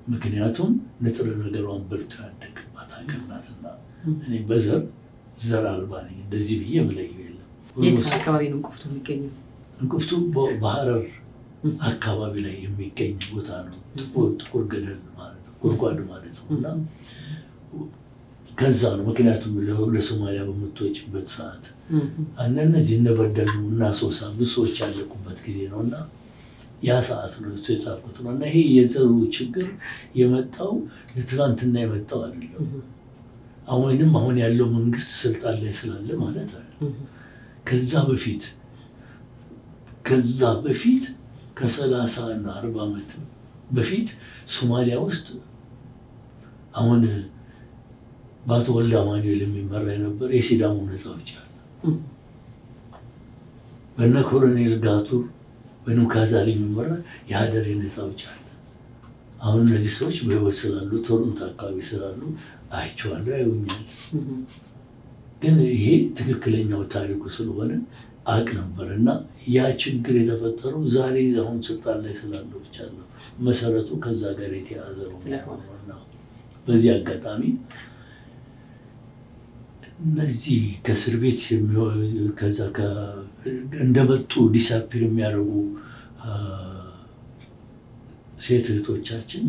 ምክንያቱም ንጥር ነገሯን በልቶ ያደግባት ሀገር ናትና እኔ ዘር አልባ ነኝ። እንደዚህ ብዬ የምለየው የለም። የት አካባቢ ነው እንቁፍቱ የሚገኘው? እንቁፍቱ በሐረር አካባቢ ላይ የሚገኝ ቦታ ነው። ጥቁር ገደል ማለት ነው፣ ጉድጓድ ማለት ነው። እና ከዛ ነው ምክንያቱም ወደ ሶማሊያ በምትወጪበት ሰዓት እነዚህ እነበደሉ እና ሶሳ ብዙ ሰዎች ያለቁበት ጊዜ ነው እና ያ ሰዓት ነው እሱ የጻፍኩት ነው እና ይሄ የዘሩ ችግር የመጣው ትናንትና የመጣው አይደለም። አሁን ያለው መንግስት ስልጣን ላይ ስላለ ማለት አይደለም። ከዛ በፊት ከ30 እና 40 ዓመት በፊት ሶማሊያ ውስጥ አሁን በአቶ ወልደ አማኑኤል የሚመራ የነበረ የሲዳሞ ነፃ አውጪ አለ። በእነ ኮሎኔል ጋቱር ወይም ካዛሊ የሚመራ የሀደሬ ነፃ አውጪ አለ። አሁን እነዚህ ሰዎች በህይወት ስላሉ ቶሮንቶ አካባቢ ስላሉ አይቼዋለሁ፣ ያዩኛል። ግን ይሄ ትክክለኛው ታሪኩ ስለሆነ አቅ ነበር እና ያ ችግር የተፈጠረው ዛሬ አሁን ስልጣን ላይ ስላለው ብቻ ነው። መሰረቱ ከዛ ጋር የተያዘ ነው። በዚህ አጋጣሚ እነዚህ ከእስር ቤት ከዛ እንደመጡ ዲሳፒር የሚያደርጉ ሴት እህቶቻችን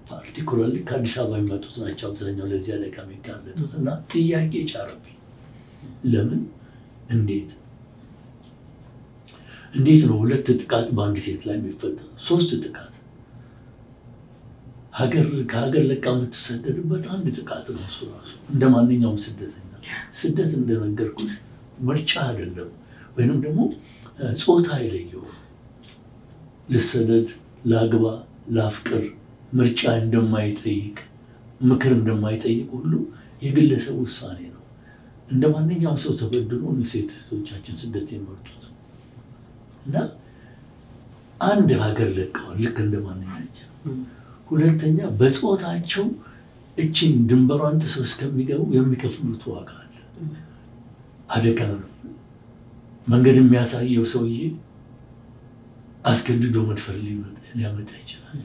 ፓርቲኩላርሊ ከአዲስ አበባ የሚመጡት ናቸው አብዛኛው ለዚህ አደጋ የሚጋለጡት እና ጥያቄ ጫረብኝ። ለምን እንዴት ነው 2 ጥቃት በአንድ ሴት ላይ የሚፈጠረው? 3 ጥቃት ከሀገር ለቃ የምትሰደድበት አንድ ጥቃት ነው እሱ ራሱ። እንደ ማንኛውም ስደት እንደነገርኩሽ ምርጫ አይደለም ወይንም ደግሞ ጾታ አይለየውም። ልሰደድ፣ ላግባ፣ ላፍቅር ምርጫ እንደማይጠይቅ ምክር እንደማይጠይቅ ሁሉ የግለሰብ ውሳኔ ነው። እንደ ማንኛውም ሰው ተበድሎ ነው ሴቶቻችን ስደት የመርጡት እና አንድ ሀገር ለቀዋል ልክ እንደ ማንኛቸው። ሁለተኛ በጾታቸው እቺን ድንበሯን ጥሰው እስከሚገቡ የሚከፍሉት ዋጋ አለ። አደጋ ነው። መንገድ የሚያሳየው ሰውዬ አስገድዶ መድፈር ሊያመጣ ይችላል።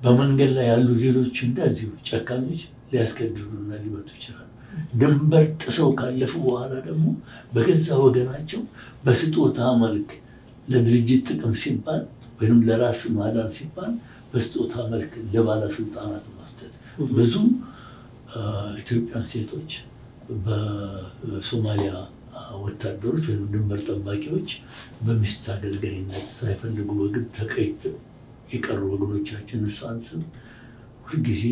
በመንገድ ላይ ያሉ ሌሎች እንደዚሁ ጨካኞች ሊያስገድዱና ሊመቱ ይችላሉ። ድንበር ጥሰው ካለፉ በኋላ ደግሞ በገዛ ወገናቸው በስጦታ መልክ ለድርጅት ጥቅም ሲባል ወይም ለራስ ማዳን ሲባል በስጦታ መልክ ለባለስልጣናት መስጠት። ብዙ ኢትዮጵያን ሴቶች በሶማሊያ ወታደሮች ወይም ድንበር ጠባቂዎች በሚስት አገልጋይነት ሳይፈልጉ በግድ ተቀይተው የቀሩ ወገኖቻችን ሳንስም ሁልጊዜ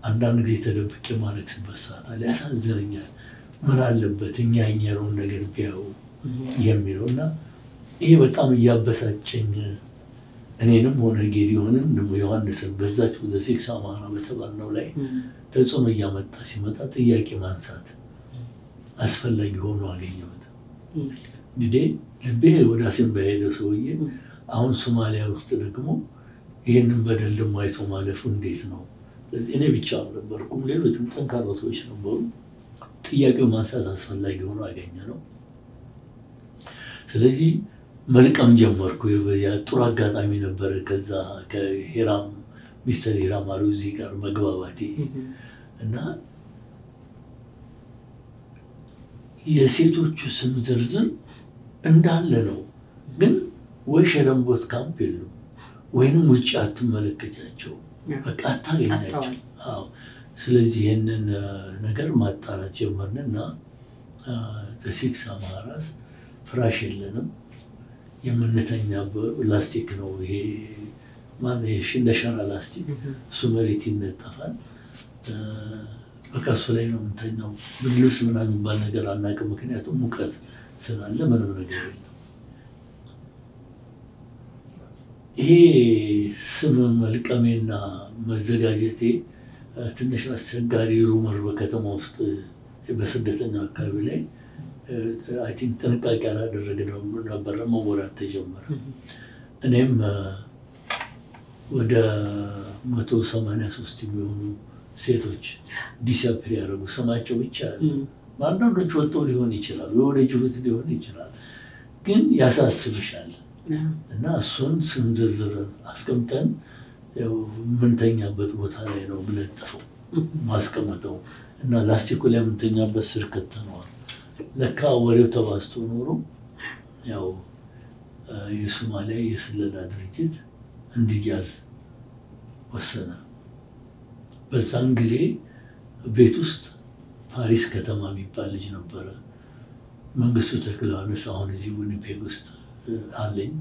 አንዳንድ ጊዜ ተደብቄ ማለቅስበት ሰዓት አለ። ያሳዝነኛል። ምን አለበት እኛ የኛውን ነገር ቢያዩ የሚለውና ይሄ በጣም እያበሳጨኝ እኔንም ሆነ ጌዲዮንን ደግሞ ዮሐንስን በዛች በሴክስ አማራ በተባልነው ላይ ተጽዕኖ እያመጣ ሲመጣ ጥያቄ ማንሳት አስፈላጊ ሆኖ አገኘሁት። እንግዲህ ልቤ ወደ አሲምባ ሄደ ሰውዬ አሁን ሶማሊያ ውስጥ ደግሞ ይሄንን በደል ደግሞ አይቶ ማለፉ እንዴት ነው? ስለዚህ እኔ ብቻ አልነበርኩም፣ ሌሎችም ጠንካራ ሰዎች ነበሩ። ጥያቄው ማንሳት አስፈላጊ ሆኖ አገኘ ነው። ስለዚህ መልቀም ጀመርኩ። ጥሩ አጋጣሚ ነበረ። ከዛ ከሂራም ሚስተር ሂራም አሉዚ ጋር መግባባቴ እና የሴቶቹ ስም ዝርዝር እንዳለ ነው፣ ግን ወይ ሸለምቦት ካምፕ የሉም ወይንም ውጭ አትመለከቻቸው፣ በቃ አታገኛቸው። ስለዚህ ይህንን ነገር ማጣራት ጀመርንና ሴክስ አማራስ ፍራሽ የለንም፣ የምንተኛበት ላስቲክ ነው። ይሄ እንደ ሸራ ላስቲክ እሱ መሬት ይነጠፋል። በቃ እሱ ላይ ነው የምንተኛው። ልብስ ምናምን የሚባል ነገር አናውቅም፣ ምክንያቱም ሙቀት ስላለ ምንም ነገር የለም። ይሄ ስም መልቀሜና መዘጋጀቴ ትንሽ አስቸጋሪ ሩመር በከተማ ውስጥ በስደተኛ አካባቢ ላይ አይ ቲንክ ጥንቃቄ አላደረግነው ነበር፣ መወራት ተጀመረ። እኔም ወደ 183 የሚሆኑ ሴቶች ዲስአፒር ያደረጉ ስማቸው ብቻ አንዳንዶቹ ወጥተው ሊሆን ይችላል፣ ወደ ጅቡቲ ሊሆን ይችላል፣ ግን ያሳስብሻል እና እሱን ስም ዝርዝር አስቀምጠን የምንተኛበት ቦታ ላይ ነው የምንለጥፈው ማስቀመጠው እና ላስቲኩ ላይ የምንተኛበት ስር ከተነዋል። ለካ ወሬው ተባስቶ ኖሮ ያው የሶማሊያ የስለላ ድርጅት እንዲያዝ ወሰነ። በዛን ጊዜ ቤት ውስጥ ፓሪስ ከተማ የሚባል ልጅ ነበረ። መንግስቱ ተክለሃንስ አሁን እዚህ ዊኒፔግ ውስጥ አለኝ።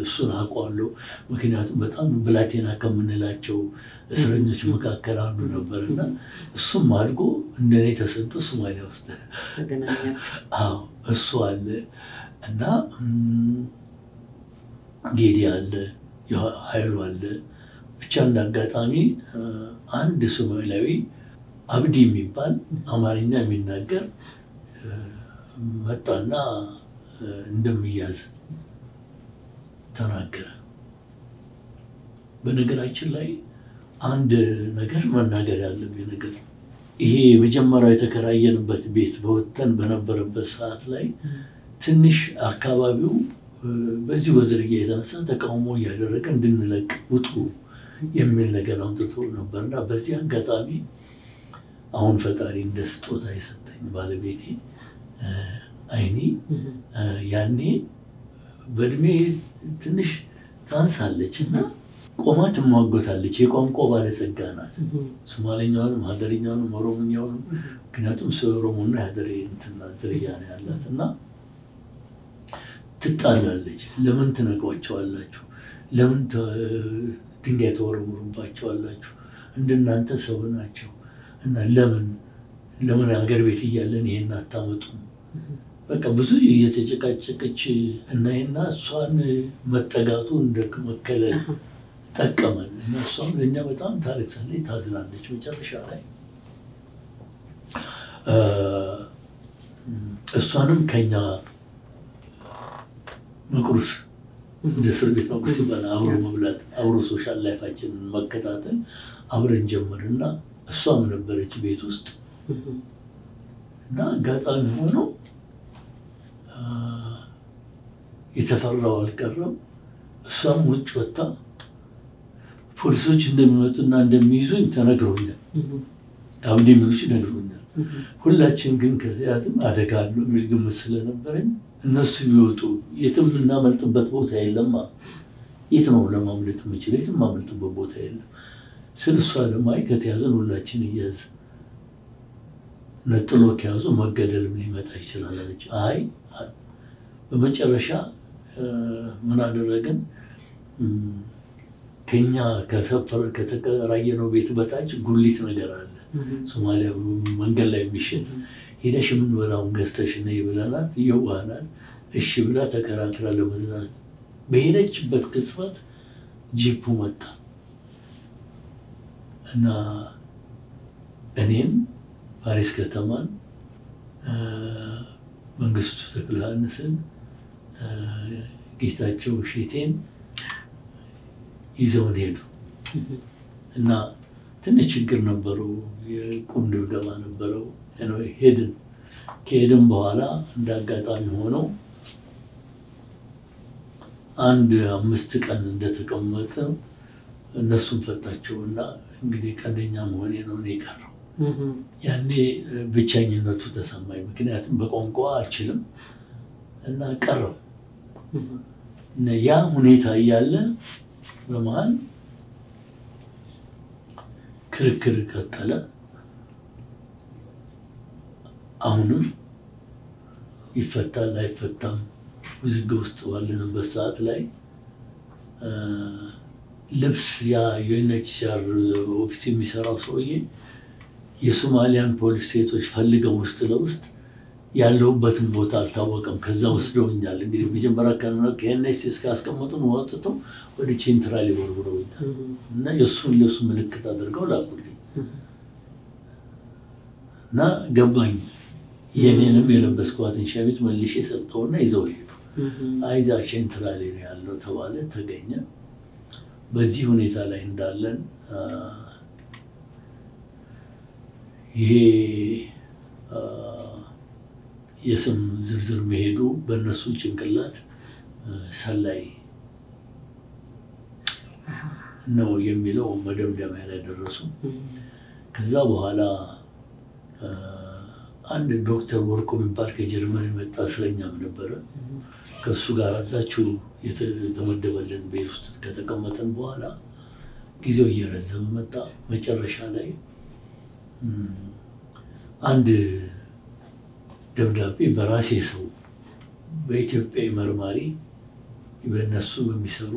እሱን አውቀዋለሁ። ምክንያቱም በጣም ብላቴና ከምንላቸው እስረኞች መካከል አንዱ ነበርና እሱም አድጎ እንደኔ ተሰዶ ሶማሊያ ውስጥ ተገናኛችሁ? እሱ አለ እና ጌዲ አለ፣ ኃይሉ አለ። ብቻ እንዳጋጣሚ አንድ ሶማሊያዊ አብዲ የሚባል አማርኛ የሚናገር መጣና እንደሚያዝ ተናገረ። በነገራችን ላይ አንድ ነገር መናገር ያለብኝ ነገር ይሄ መጀመሪያው የተከራየንበት ቤት በወተን በነበረበት ሰዓት ላይ ትንሽ አካባቢው በዚሁ በዝርያ የተነሳ ተቃውሞ እያደረገ እንድንለቅ ውጡ የሚል ነገር አምጥቶ ነበርና በዚህ አጋጣሚ አሁን ፈጣሪ እንደ ስጦታ የሰጠኝ ባለቤቴ አይኒ ያኔ በእድሜ ትንሽ ታንሳለች እና ቆማ ትሟገታለች። የቋንቋ ባለጸጋ ናት። ሶማሌኛውንም ሀደርኛውንም ኦሮሞኛውንም ምክንያቱም ኦሮሞና ሀደሬ እንትና ዝርያ ነው ያላት እና ትጣላለች። ለምን ትነቋቸዋላችሁ? ለምን ድንጋይ ተወረውሩባቸዋላችሁ? እንደናንተ ሰው ናቸው እና ለምን ሀገር ቤት እያለን ይሄን አታመጡም? በቃ ብዙ እየተጨቃጨቀች እና እሷን መጠጋቱ እንደመከለል ጠቀመን እና እሷም ለእኛ በጣም ታለቅሳለች፣ ታዝናለች። መጨረሻ ላይ እሷንም ከኛ መቁረስ እንደ እስር ቤት መቁረስ ይባላል። አብሮ መብላት፣ አብሮ ሶሻል ላይፋችንን መከታተል አብረን ጀመርና እሷም ነበረች ቤት ውስጥ እና አጋጣሚ ሆኖ የተፈራው አልቀረም። እሷም ውጭ ወጣ ፖሊሶች እንደሚመጡና እንደሚይዙኝ ተነግሮኛል። አብዲ ምንሽ ነግሮኛል። ሁላችን ግን ከተያዝን አደጋ አለው የሚል ግምት ስለነበረኝ እነሱ ቢወጡ የትም እናመልጥበት ቦታ የለም። የት ነው ለማምለጥ የምችለው? የትም ማምለጥበት ቦታ የለም። ስለሷ ለማይ ከተያዝን ሁላችን እያዝ ነጥሎ ከያዙ መገደልም ሊመጣ ይችላል አለች። አይ በመጨረሻ ምን አደረግን? ከኛ ከሰፈር ከተከራየነው ቤት በታች ጉሊት ነገር አለ ሶማሊያ መንገድ ላይ የሚሸጥ ሄደሽ ምን በላውን ገዝተሽ ነይ ብለናት የዋናት እሺ ብላ ተከራክራ ለመዝናት በሄደችበት ቅጽበት ጂፑ መጣ እና እኔም ፓሪስ ከተማን መንግስቱ ተክለሃንስን ጌታቸው ሼቴን ይዘውን ሄዱ እና ትንሽ ችግር ነበረው። የቁም ድብደባ ነበረው። ሄድን። ከሄድን በኋላ እንዳጋጣሚ ሆነው አንድ 5 ቀን እንደተቀመጠ እነሱን ፈታቸውና እንግዲህ ቀንደኛ መሆኔ ነው የቀረው። ያኔ ብቸኝነቱ ተሰማኝ። ምክንያቱም በቋንቋ አልችልም እና ቀረው። ያ ሁኔታ እያለ በመሃል ክርክር ቀጠለ። አሁንም ይፈታል አይፈታም ውዝግብ ውስጥ ባለንበት ሰዓት ላይ ልብስ ያ ዩኤንኤችሲአር ኦፊስ የሚሰራው ሰውዬ የሶማሊያን ፖሊስ ሴቶች ፈልገው ውስጥ ለውስጥ ያለውበትን ቦታ አልታወቀም። ከዛ ወስደውኛል። እንግዲህ መጀመሪያ ከዩኤንኤችሲአር እስካስቀመጡን ወጥተው ወደ ቼንትራል ይወርውረውኛል እና የእሱን ልብስ ምልክት አድርገው ላኩልኝ እና ገባኝ። የኔንም የለበስኳትን ሸሚዝ መልሼ ሰጠውና ይዘው ሄዱ። አይዛ ቼንትራል ነው ያለው ተባለ፣ ተገኘ። በዚህ ሁኔታ ላይ እንዳለን ይሄ የስም ዝርዝር መሄዱ በእነሱ ጭንቅላት ሰላይ ነው የሚለው መደምደሚያ ላይ ደረሱ። ከዛ በኋላ አንድ ዶክተር ወርቁ የሚባል ከጀርመን የመጣ እስረኛም ነበረ። ከሱ ጋር እዛችሁ የተመደበልን ቤት ውስጥ ከተቀመጠን በኋላ ጊዜው እየረዘመ መጣ። መጨረሻ ላይ አንድ ደብዳቤ በራሴ ሰው በኢትዮጵያ መርማሪ በእነሱ በሚሰሩ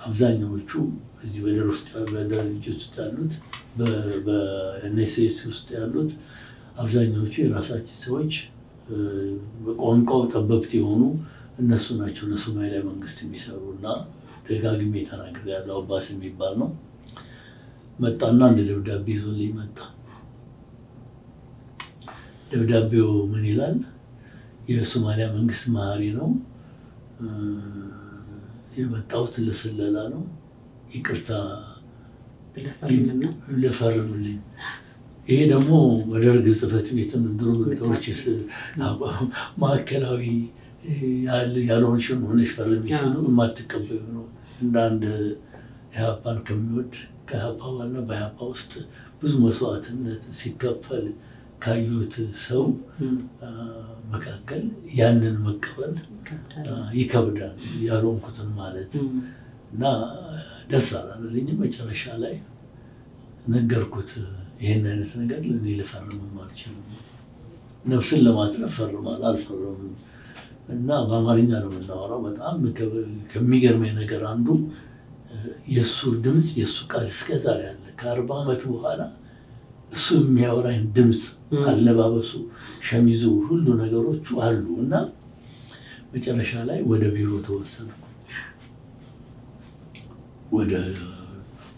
አብዛኛዎቹ እዚህ በደር ውስጥ በድርጅት ውስጥ ያሉት በኤንኤስኤስ ውስጥ ያሉት አብዛኛዎቹ የራሳችን ሰዎች በቋንቋው ጠበብት የሆኑ እነሱ ናቸው ለሶማሊያ መንግስት የሚሰሩና ደጋግሜ ተናግሬያለሁ። አባስ የሚባል ነው። መጣና አንድ ደብዳቤ ይዞልኝ መጣ። ደብዳቤው ምን ይላል? የሶማሊያ መንግስት መሀሪ ነው፣ የመጣሁት ለስለላ ነው፣ ይቅርታ ለፈርምልኝ። ይሄ ደግሞ በደርግ ጽሕፈት ቤትም ድሮ ዶርችስ ማዕከላዊ ያልሆንሽን ሆነሽ ፈርሚ ሲሉ የማትቀበዩ ነው። እንደ አንድ ኢህአፓን ከሚወድ ከኢህአፓ ዋና በኢህአፓ ውስጥ ብዙ መስዋዕትነት ሲከፈል ካዩት ሰው መካከል ያንን መቀበል ይከብዳል። ያልሆንኩትን ማለት እና ደስ አላለኝም። መጨረሻ ላይ ነገርኩት ይሄን አይነት ነገር ለኔ ልፈርም አልችልም፣ ነፍስን ለማትረፍ ፈርማል አልፈርምም። እና በአማርኛ ነው የምናወራው። በጣም ከሚገርመኝ ነገር አንዱ የሱ ድምጽ የሱ ቃል እስከዛሬ አለ። ከ40 ዓመት በኋላ እሱ የሚያወራኝ ድምጽ፣ አለባበሱ፣ ሸሚዙ፣ ሁሉ ነገሮቹ አሉ። እና መጨረሻ ላይ ወደ ቢሮ ተወሰድኩ። ወደ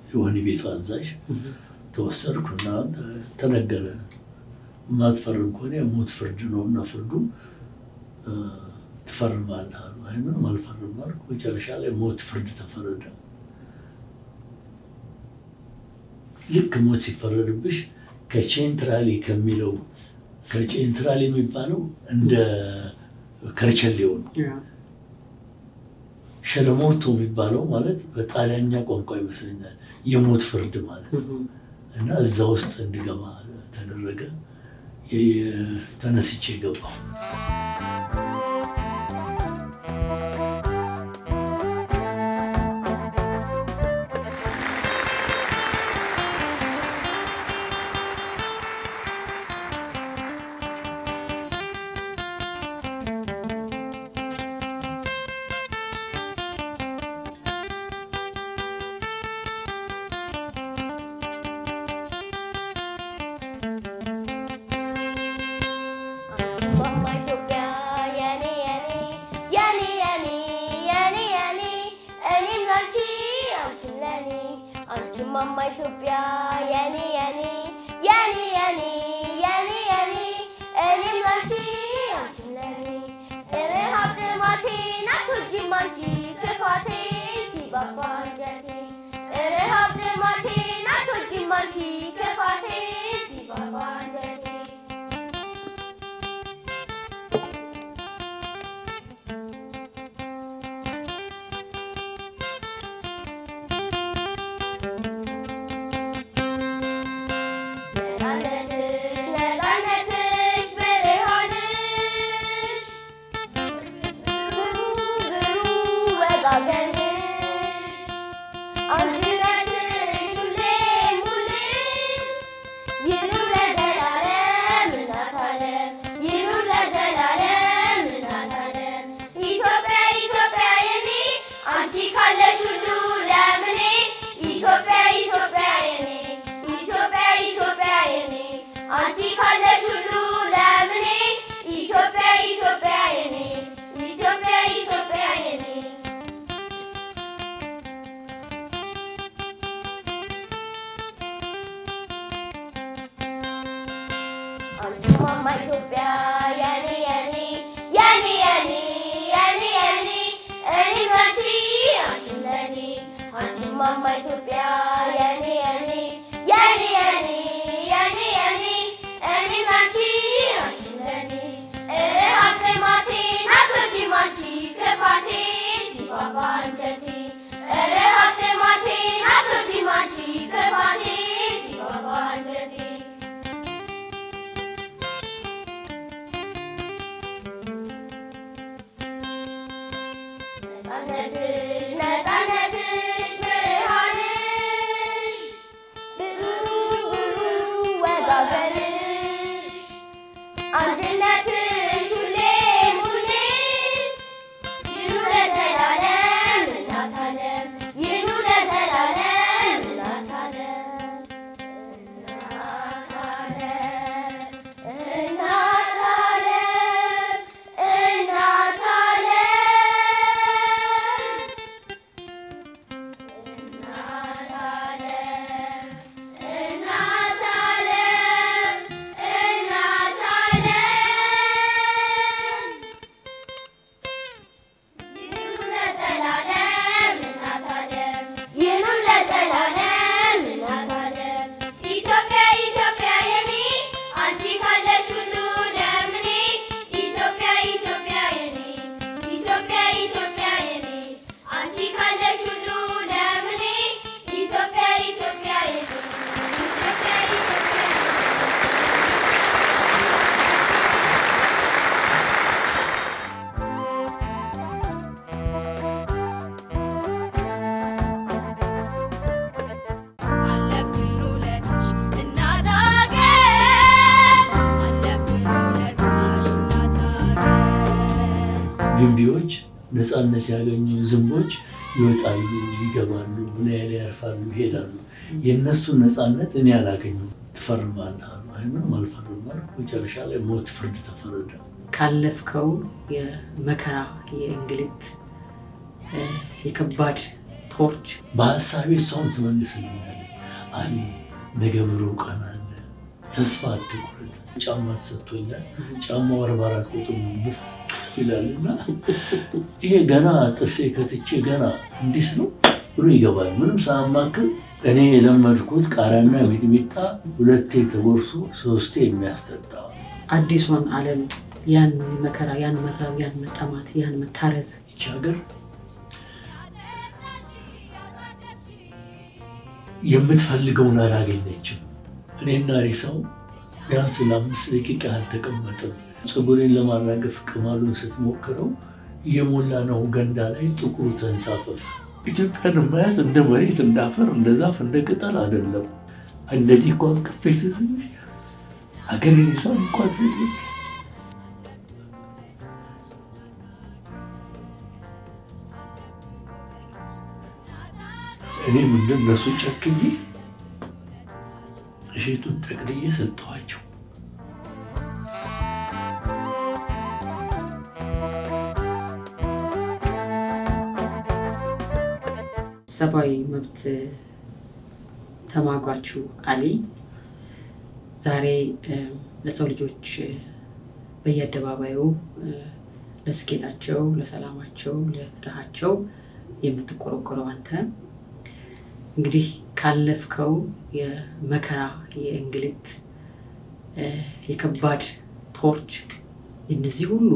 የወህኒ ቤቱ አዛዥ ተወሰድኩና ተነገረ፣ ማትፈርም ከሆነ የሞት ፍርድ ነውና ፍርዱ ትፈርማለህ አሉ። አይ ምንም አልፈርም አልኩ። መጨረሻ ላይ ሞት ፍርድ ተፈረደ። ልክ ሞት ሲፈረድብሽ ከቼንትራሊ ከሚለው ከቼንትራሊ የሚባለው እንደ ከርቸሌው ነው። ሸለሞርቶ የሚባለው ማለት በጣሊያንኛ ቋንቋ ይመስለኛል የሞት ፍርድ ማለት ነው። እና እዛ ውስጥ እንድገባ ተደረገ። ተነስቼ ገባሁ። Mama Ethiopia, yani yani, yani yani, yani yani, elim lanti, antilani. Ere hafte mati, natuji manti, kefati, si babanjati. Ere hafte mati, natuji manti, kefati, si babanjati. Mama Ethiopia, yani yani, yani yani, yani yani, any country, antilani. Mama Ethiopia, yani yani, yani yani, yani yani, any country, antilani. Ere hafte mati, natuji manti, kefati, si babanjati. Ere hafte mati, natuji manti, kefati, si babanjati. Love it. ግንቢዎች ነፃነት ያገኙ ዝንቦች ይወጣሉ ይገባሉ ላይ ያርፋሉ ይሄዳሉ የነሱን ነፃነት እኔ አላገኘሁም ትፈርማለህ ምንም አልፈርምም መጨረሻ ላይ ሞት ፍርድ ተፈረደ ካለፍከው የመከራ የእንግልት የከባድ ቶርች በሐሳቤ እሷን ትመልስልኛለች አሊ ነገ ብሩህ ቀን አለ ተስፋ አትቁረጥ ጫማ ተሰጥቶኛል ጫማው 44 ቁጥር ነው ይላልና ይሄ ገና ጥርሴ ከትቼ ገና እንዲስ ነው ብሎ ይገባል ምንም ሳማክር እኔ የለመድኩት ቃሪያና ሚጥሚጣ ሁለቴ ተጎርሶ ሶስቴ የሚያስጠጣ አዲሱን ዓለም ያን መከራ ያን መራብ ያን መጠማት ያን መታረዝ ይቺ ሀገር የምትፈልገውን አላገኘችም እኔና ሪሳው ቢያንስ ለ5 ደቂቃ አልተቀመጥም ፀጉሬን ለማራገፍ ቅማሉን ስትሞክረው የሞላ ነው ገንዳ ላይ ጥቁሩ ተንሳፈፍ ኢትዮጵያን ማየት እንደ መሬት እንደ አፈር እንደ ዛፍ እንደ ቅጠል አይደለም እንደዚህ እንኳን ከፌስ ዝም ሀገሬን ሰው እንኳን ትልስ እኔ ምንድን ነሱ ጨክኝ እሺቱን ጠቅልዬ ሰጠኋቸው ሰባዊ መብት ተማጓቹ አሊ ዛሬ ለሰው ልጆች በየአደባባዩ ለስኬታቸው ለሰላማቸው ለፍትሃቸው የምትቆረቆረው አንተ እንግዲህ ካለፍከው የመከራ የእንግልት የከባድ ቶርች እነዚህ ሁሉ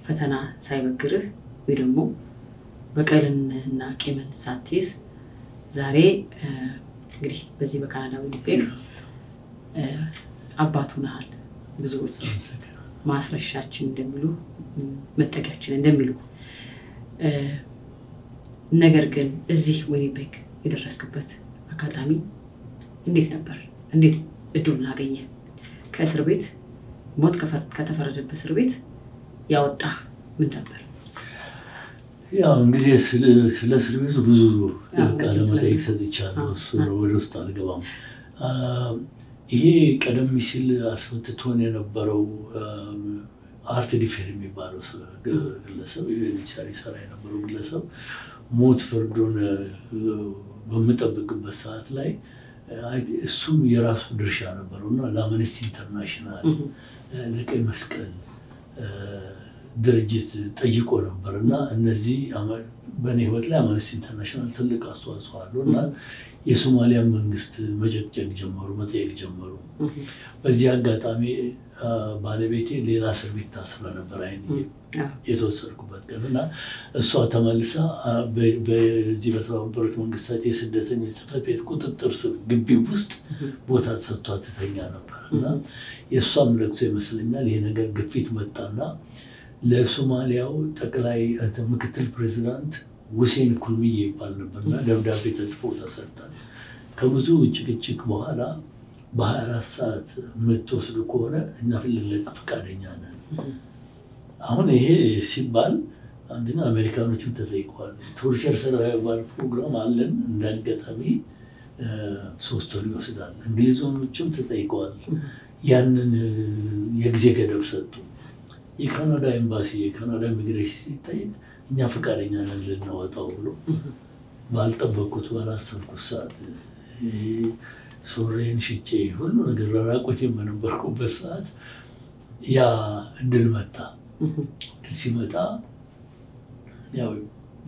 ፈተና ሳይበግርህ ወይ ደግሞ በቀልና ቂምን ሳትይዝ ዛሬ እንግዲህ በዚህ በካናዳ ዊኒፔግ አባቱ ነሃል ብዙዎች ማስረሻችን እንደሚሉ መጠጊያችን እንደሚሉ ነገር ግን እዚህ ዊኒፔግ የደረስክበት አጋጣሚ እንዴት ነበር እንዴት እድሉን አገኘ ከእስር ቤት ሞት ከተፈረደበት እስር ቤት ያወጣ ምን ነበር ያው እንግዲህ ስለ እስር ቤቱ ብዙ ቃለ መጠይቅ ሰጥቻለሁ እሱ ወደ ውስጥ አልገባም ይሄ ቀደም ሲል አስፈትቶን የነበረው አርት ዲፌር የሚባለው ግለሰብ ይሰራ የነበረው ግለሰብ ሞት ፍርዱን በመጠበቅበት ሰዓት ላይ እሱም የራሱ ድርሻ ነበርና ለአምነስቲ ኢንተርናሽናል ለቀይ መስቀል ድርጅት ጠይቆ ነበርና እነዚህ በኔ ህይወት ላይ አምነስቲ ኢንተርናሽናል ትልቅ አስተዋጽኦ አለውና የሶማሊያ መንግስት መጨቅጨቅ ጀመሩ መጠየቅ ጀመሩ በዚህ አጋጣሚ ባለቤቴ ሌላ እስር ቤት ታስራ ነበር አይኔ የተወሰድኩበት ቀንና እሷ ተመልሳ በዚህ በተባበሩት መንግስታት የስደተኞች ጽሕፈት ቤት ቁጥጥር ስር ግቢ ውስጥ ቦታ ተሰጥቷት ትተኛ ነበርና የሷም ለቅሶ ይመስለኛል ይሄ ነገር ግፊት መጣና ለሶማሊያው ጠቅላይ ምክትል ፕሬዝዳንት ሁሴን ኩልሚዬ ይባል ነበርና ደብዳቤ ተጽፎ ተሰጣል ከብዙ ጭቅጭቅ በኋላ በ24 ሰዓት የምትወስዱ ከሆነ እና ፍልልቅ ፈቃደኛ ነን አሁን ይሄ ሲባል አንደኛ አሜሪካኖችም ተጠይቀዋል ቶርቸር ሰራዊት ፕሮግራም አለን እንዳጋጣሚ 3 ወር ይወስዳል እንግሊዞችም ተጠይቀዋል ያንን የጊዜ ገደብ ሰጡ የካናዳ ኤምባሲ የካናዳ ኢሚግሬሽን ሲጠይቅ እኛ ፈቃደኛ ነን ልናወጣው ብሎ ባልጠበቁት ባላሰብኩት ሰዓት ሶሬን ሽጬ ሁሉ ነገር ራቆቴን በነበርኩበት ሰዓት ያ እድል መጣ ሲመጣ ያው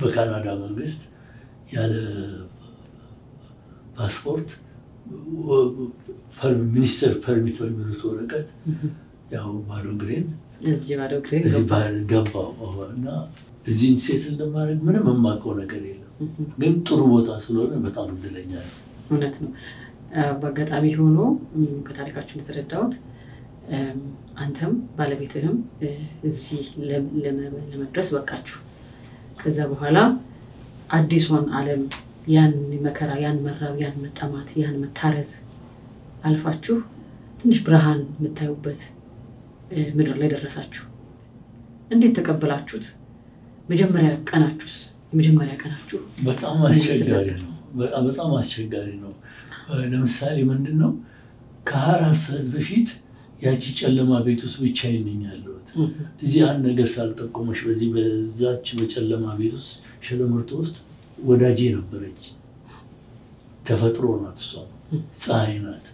በካናዳ መንግስት ያለ ፓስፖርት ሚኒስተር ፐርሚት በሚሉት ወረቀት ያው ባዶ ግሬን እዚህ ገባውና እዚህ ሴት እንደማድረግ ምንም የማውቀው ነገር የለም ግን ጥሩ ቦታ ስለሆነ በጣም እድለኛ ነኝ እውነት ነው በአጋጣሚ ሆኖ ከታሪካችሁ እንደተረዳሁት አንተም ባለቤትህም እዚህ ለመድረስ በቃችሁ ከዛ በኋላ አዲሱን ዓለም ያን መከራ ያን መራብ ያን መጠማት ያን መታረዝ አልፋችሁ ትንሽ ብርሃን የምታዩበት ምድር ላይ ደረሳችሁ እንዴት ተቀበላችሁት? መጀመሪያ ቀናችሁ በጣም አስቸጋሪ ነው። በጣም አስቸጋሪ ነው። ለምሳሌ ምንድነው ከ24 ሰዓት በፊት ያቺ ጨለማ ቤት ውስጥ ብቻዬን ነኝ ያለሁት። እዚህ አንድ ነገር ሳልጠቆመሽ በዛች በጨለማ ቤት ውስጥ ሸለመርቶ ውስጥ ወዳጄ ነበረች። ተፈጥሮ ናት እሷ፣ ፀሐይ ናት።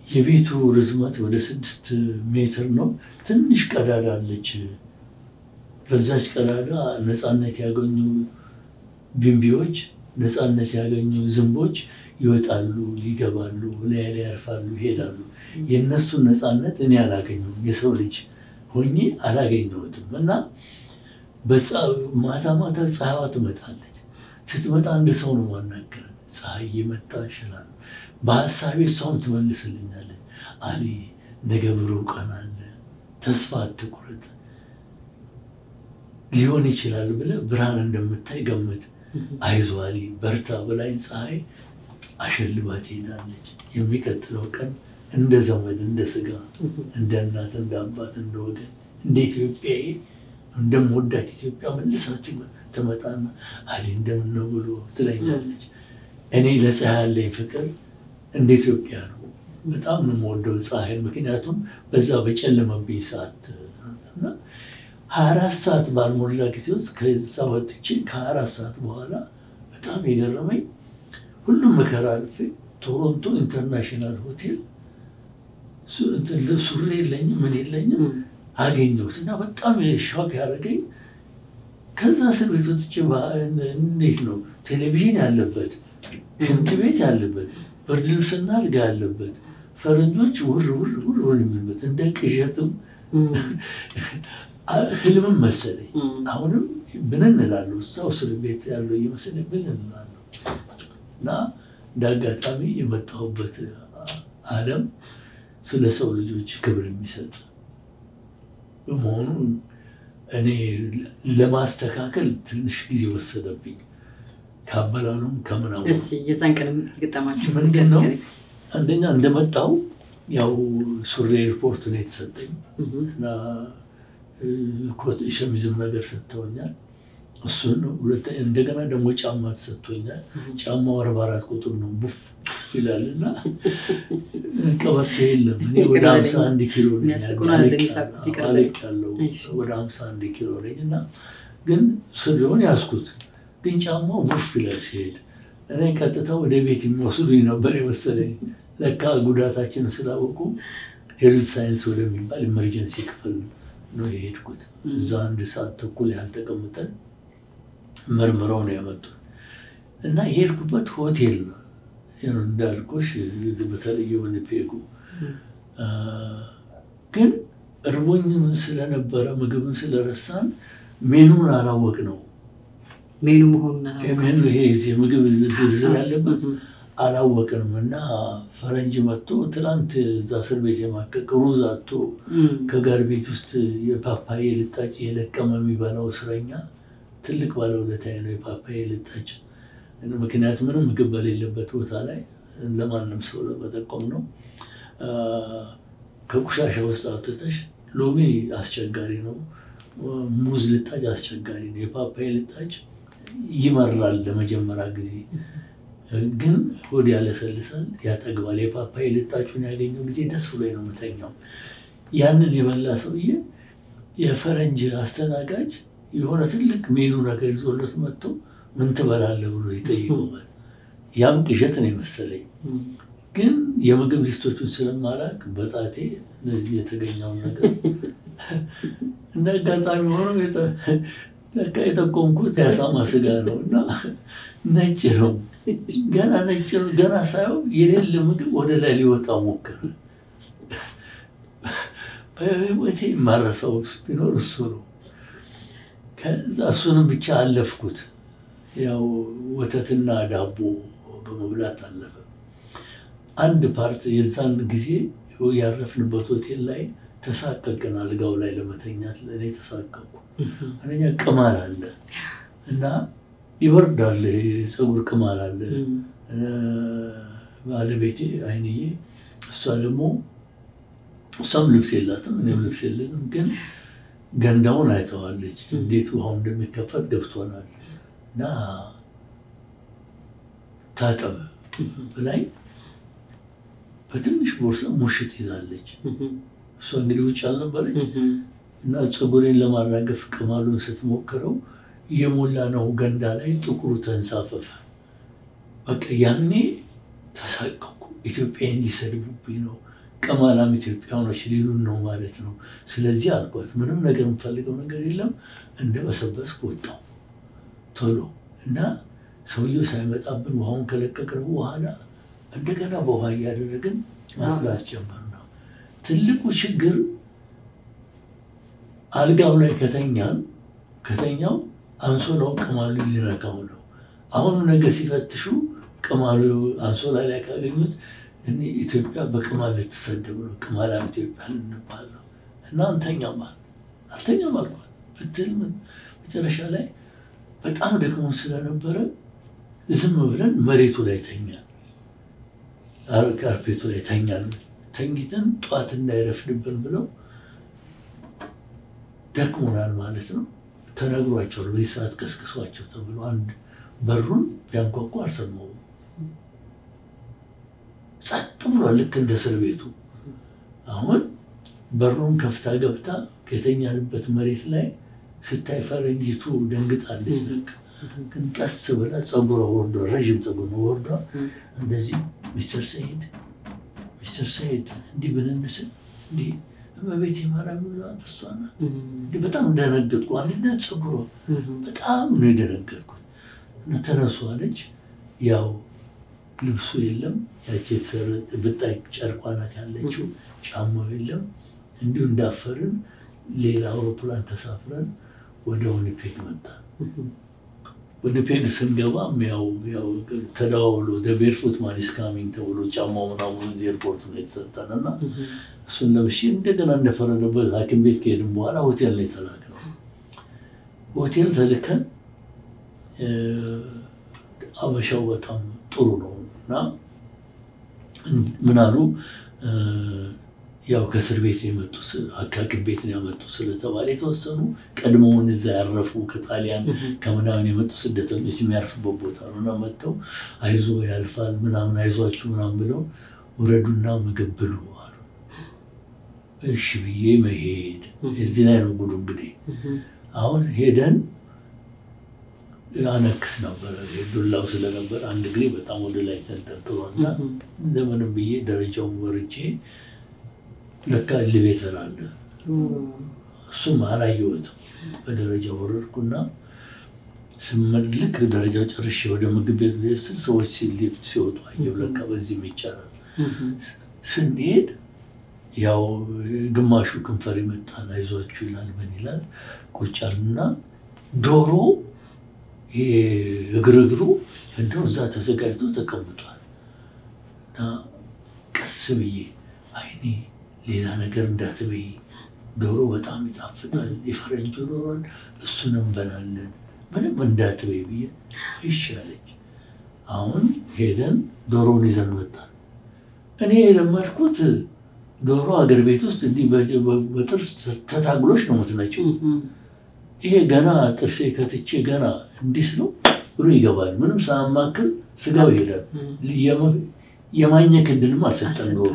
የቤቱ ርዝመት ወደ 6 ሜትር ነው። ትንሽ ቀዳዳ አለች። በዛች ቀዳዳ ነፃነት ያገኙ ቢምቢዎች፣ ነፃነት ያገኙ ዝንቦች ይወጣሉ፣ ይገባሉ፣ ላይ ያርፋሉ፣ ይሄዳሉ። የእነሱን ነፃነት እኔ አላገኘሁም። የሰው ልጅ ሆኜ አላገኘሁትም። እና ማታ ማታ ፀሐይዋ ትመጣለች። ስትመጣ እንደ ሰው ነው ማናገረን። ፀሐይ እየመጣ ይችላል። በሀሳቤ እሷም ትመልስልኛለች። አሊ ነገ ብሩህ ቀን አለ፣ ተስፋ አትቁረጥ፣ ሊሆን ይችላል ብለህ ብርሃን እንደምታይ ገምት፣ አይዞህ አሊ በርታ ብላኝ ፀሐይ አሸልባ ትሄዳለች። የሚቀጥለው ቀን እንደ ዘመድ፣ እንደ ስጋ፣ እንደ እናት፣ እንደ አባት፣ እንደ ወገን፣ እንደ ኢትዮጵያዊ እንደምወዳት ኢትዮጵያ መልሳት ትመጣና አሊ እንደምን ነው ብሎ ትለኛለች። እኔ ለፀሐይ ያለኝ ፍቅር እንደ ኢትዮጵያ ነው። በጣም ነው የምወደው ፀሐይን። ምክንያቱም በዛ በጨለመብኝ ሰዓት እና 24 ሰዓት ባልሞላ ጊዜ ውስጥ ከዛ ወጥቼ ከ24 ሰዓት በኋላ በጣም የገረመኝ ሁሉም መከራ አልፌ ቶሮንቶ ኢንተርናሽናል ሆቴል ሱሪ የለኝም ምን የለኝም አገኘሁት እና በጣም ሾክ ያደረገኝ ከዛ እስር ቤት ወጥቼ እንዴት ነው ቴሌቪዥን ያለበት፣ ሽንት ቤት ያለበት፣ ብርድ ልብስና አልጋ ያለበት፣ ፈረንጆች ውር የሚሉበት እንደ ቅዠትም ህልምም መሰለኝ። አሁንም ብንን እላለሁ እዛው እስር ቤት ያለው እየመሰለኝ ብንን እላለሁ እና እንደ አጋጣሚ የመጣሁበት ዓለም ስለ ሰው ልጆች ክብር የሚሰጥ በመሆኑ እኔ ለማስተካከል ትንሽ ጊዜ ወሰደብኝ። ካበላሉም ከምናው እስቲ የዛንቀንም ገጠማችሁ ምንድነው? አንደኛ እንደመጣው ያው ሱሪ ኤርፖርት ነው የተሰጠኝ እና ኮት ሸሚዝም ነገር ሰጥተውኛል። እሱን ነው። እንደገና ደግሞ ጫማ ተሰጥቶኛል። ጫማው 44 ቁጥር ነው ቡፍ ይላልና ቀበቶ የለም። እኔ ወደ 51 ኪሎ ነኝ ያለው ወደ 51 ኪሎ ነኝ እና ግን ሱሪውን ያስኩት ግን ጫማው ቡፍ ይላል ሲሄድ እኔ ቀጥታ ወደ ቤት የሚወስዱኝ ነበር የመሰለኝ። ለካ ጉዳታችን ስላወቁ ሄልዝ ሳይንስ ወደሚባል ኢመርጀንሲ ክፍል ነው የሄድኩት። እዛ 1 ሰዓት ተኩል ያህል ተቀምጠን መርምረው ነው ያመጡት እና የሄድኩበት ሆቴል ነው እንዳልኩሽ በተለየ ዊኒፔግ ግን እርቦኝም ስለነበረ ምግብም ስለረሳን ሜኑን አላወቅነው። ሜኑ መሆኑን ሜኑ ይሄ ምግብ ዝርዝር ያለበት አላወቅንም እና ፈረንጅ መጥቶ ትናንት እዛ እስር ቤት የማቀቅ ሩዝ አጥቶ ከጋር ቤት ውስጥ የፓፓዬ ልጣጭ የለቀመ የሚበላው እስረኛ ትልቅ ባለውለታዬ ነው የፓፓዬ ልጣጭ። ምክንያቱም ምንም ምግብ በሌለበት ቦታ ላይ ለማንም ሰው ለመጠቆም ነው። ከቁሻሻ ውስጥ አውጥተሽ ሎሚ አስቸጋሪ ነው፣ ሙዝ ልጣጭ አስቸጋሪ ነው። የፓፓዬ ልጣጭ ይመራል ለመጀመሪያ ጊዜ ግን ሆድ ያለሰልሳል፣ ያጠግባል። የፓፓዬ ልጣጩን ያገኘው ጊዜ ደስ ብሎኝ ነው የምተኛው። ያንን የበላ ሰውዬ የፈረንጅ አስተናጋጅ የሆነ ትልቅ ሜኑ ነገር ይዞለት መጥቶ ምን ትበላለህ ብሎ ይጠይቀዋል። ያም ቅዠት ነው የመሰለኝ። ግን የምግብ ሊስቶቹን ስለማላውቅ በጣቴ እነዚህ የተገኘውን ነገር እንደ አጋጣሚ ሆኖ የጠቆምኩት የአሳማ ስጋ ነው እና ነጭ ነው። ገና ነጭ ነው። ገና ሳየው የሌለ ምግብ ወደ ላይ ሊወጣ ሞከረ። በህይወቴ የማረሳው ቢኖር እሱ ነው። ከዛ እሱንም ብቻ አለፍኩት። ያው ወተትና ዳቦ በመብላት አለፈ። አንድ ፓርት የዛን ጊዜ ያረፍንበት ሆቴል ላይ ተሳቀቅን። አልጋው ላይ ለመተኛት ለኔ ተሳቀቁ። አንደኛ ቅማል አለ እና ይወርዳል፣ ፀጉር ቅማል አለ። ባለቤቴ አይንዬ እሷ ደግሞ እሷም ልብስ የላትም እኔም ልብስ የለንም። ግን ገንዳውን አይተዋለች። እንዴት ውሃው እንደሚከፈት ገብቶናል። እና ታጠብ ብላኝ በትንሽ ቦርሳ ሙሽት ይዛለች። እሷ እንግዲህ ውጭ አልነበረች እና ፀጉሬን ለማራገፍ ቅማሉን ስትሞክረው የሞላ ነው ገንዳ ላይ ጥቁሩ ተንሳፈፈ። በቃ ያኔ ተሳቀቁ። ኢትዮጵያን ሊሰድቡብኝ ነው፣ ቅማላም ኢትዮጵያኖች ሊሉን ነው ማለት ነው። ስለዚህ አልኳት ምንም ነገር የምፈልገው ነገር የለም እንደበሰበስኩ ወጣሁ ቶሎ። እና ሰውየው ሳይመጣብን ውሃውን ከለቀቅን በኋላ እንደገና በውሃ እያደረግን ማስላት ጀመርነው። ትልቁ ችግር አልጋው ላይ ከተኛው አንሶላው ቅማሉ ሊነካው ነው። አሁንም ነገር ሲፈትሹ ቅማሉ አንሶላ ላይ ካገኙት እኔ ኢትዮጵያ በቅማል ልትሰደብ ነው፣ ቅማላም ኢትዮጵያ ልንባል ነው። እና አልተኛም አልኳት ብትል መጨረሻ ላይ በጣም ደግሞ ስለነበረ ዝም ብለን መሬቱ ላይ ተኛን፣ ካርፔቱ ላይ ተኛን። ተኝተን ጧት እንዳይረፍድብን ብለው ደክሞናል ማለት ነው ተነግሯቸዋል። በዚህ ሰዓት ቀስቅሷቸው ተብሎ አንድ በሩን ቢያንኳኳ አልሰማሁም። ጸጥ ብሏል ልክ እንደ እስር ቤቱ። አሁን በሩን ከፍታ ገብታ ከተኛንበት መሬት ላይ ስታይ ፈረንጂቱ ደንግጣለች። በቃ ግን ቀስ ብላ ፀጉሯ ወርዷ፣ ረዥም ፀጉር ነው ወርዷ። እንደዚህ ሚስተር ሰይድ እንዲህ ብንንስል እንዲህ በቤት ማርያም ብሏት እሷ ናት። እንዲህ በጣም እንደነገጥኩ አንድነት ፀጉሯ በጣም ነው የደነገጥኩት። እና ተነሱ አለች። ያው ልብሱ የለም፣ ያቺ የተሰረጠ ብጣይ ጨርቋ ናት ያለችው፣ ጫማው የለም። እንዲሁ እንዳፈርን ሌላ አውሮፕላን ተሳፍረን ወደ ዊኒፔግ መጣን። ዊኒፔግ ስንገባ ያው ተደዋውሎ ቤርፉት ማን ኢዝ ካሚንግ ተብሎ ጫማው ምናምን ኤርፖርት ነው የተሰጠን። እና እሱን ለብሼ እንደገና እንደፈረደበት ሐኪም ቤት ከሄድን በኋላ ሆቴል ላይ ተላክነው። ሆቴል ተልከን አበሻው በጣም ጥሩ ነው እና ምን አሉ ያው ከእስር ቤት የመጡ ሐኪም ቤት ነው ያመጡ ስለተባለ የተወሰኑ ቀድሞውን እዛ ያረፉ ከጣሊያን ከምናምን የመጡ ስደተኞች የሚያርፉበት ቦታ ነው እና መጥተው አይዞ ያልፋል ምናምን አይዟችሁ ምናምን ብለው ወረዱና ምግብ ብሉ አሉ። እሺ ብዬ መሄድ እዚህ ላይ ነው ጉዱ። እንግዲህ አሁን ሄደን አነክስ ነበር ዱላው ስለነበር አንድ እግሬ በጣም ወደ ላይ ተንጠልጥሏልና እንደምንም ብዬ ደረጃውን ወርጄ ለካ ኤሌቬተር አለ እሱም አላየሁትም። በደረጃው ወረድኩና ስመልክ ደረጃው ጨርሼ ወደ ምግብ ቤት ስል ሰዎች ሊፍት ሲወጡ አየሁ። ለካ በዚህም ይቻላል። ስንሄድ ያው ግማሹ ከንፈር ይመጣል አይዟችሁ ይላል ምን ይላል ቁጫልና ዶሮ የግርግሩ እንደው እዛ ተዘጋጅቶ ተቀምጧል። እና ቀስ ብዬ አይኔ ሌላ ነገር እንዳትበይ ዶሮ በጣም ይጣፍጣል የፈረንጅ ዶሮን እሱን እንበላለን ምንም እንዳትበይ ብዬ እሺ አለች። አሁን ሄደን ዶሮን ይዘን መጣን። እኔ የለመድኩት ዶሮ አገር ቤት ውስጥ እንዲህ በጥርስ ተታግሎሽ ነው የምትነጪው። ይሄ ገና ጥርሴ ከትቼ ገና እንዲህ ነው ብሎ ይገባል። ምንም ሳያማክል ስጋው ይሄዳል። የማኘክ እድልም አልሰጠን ዶሮ።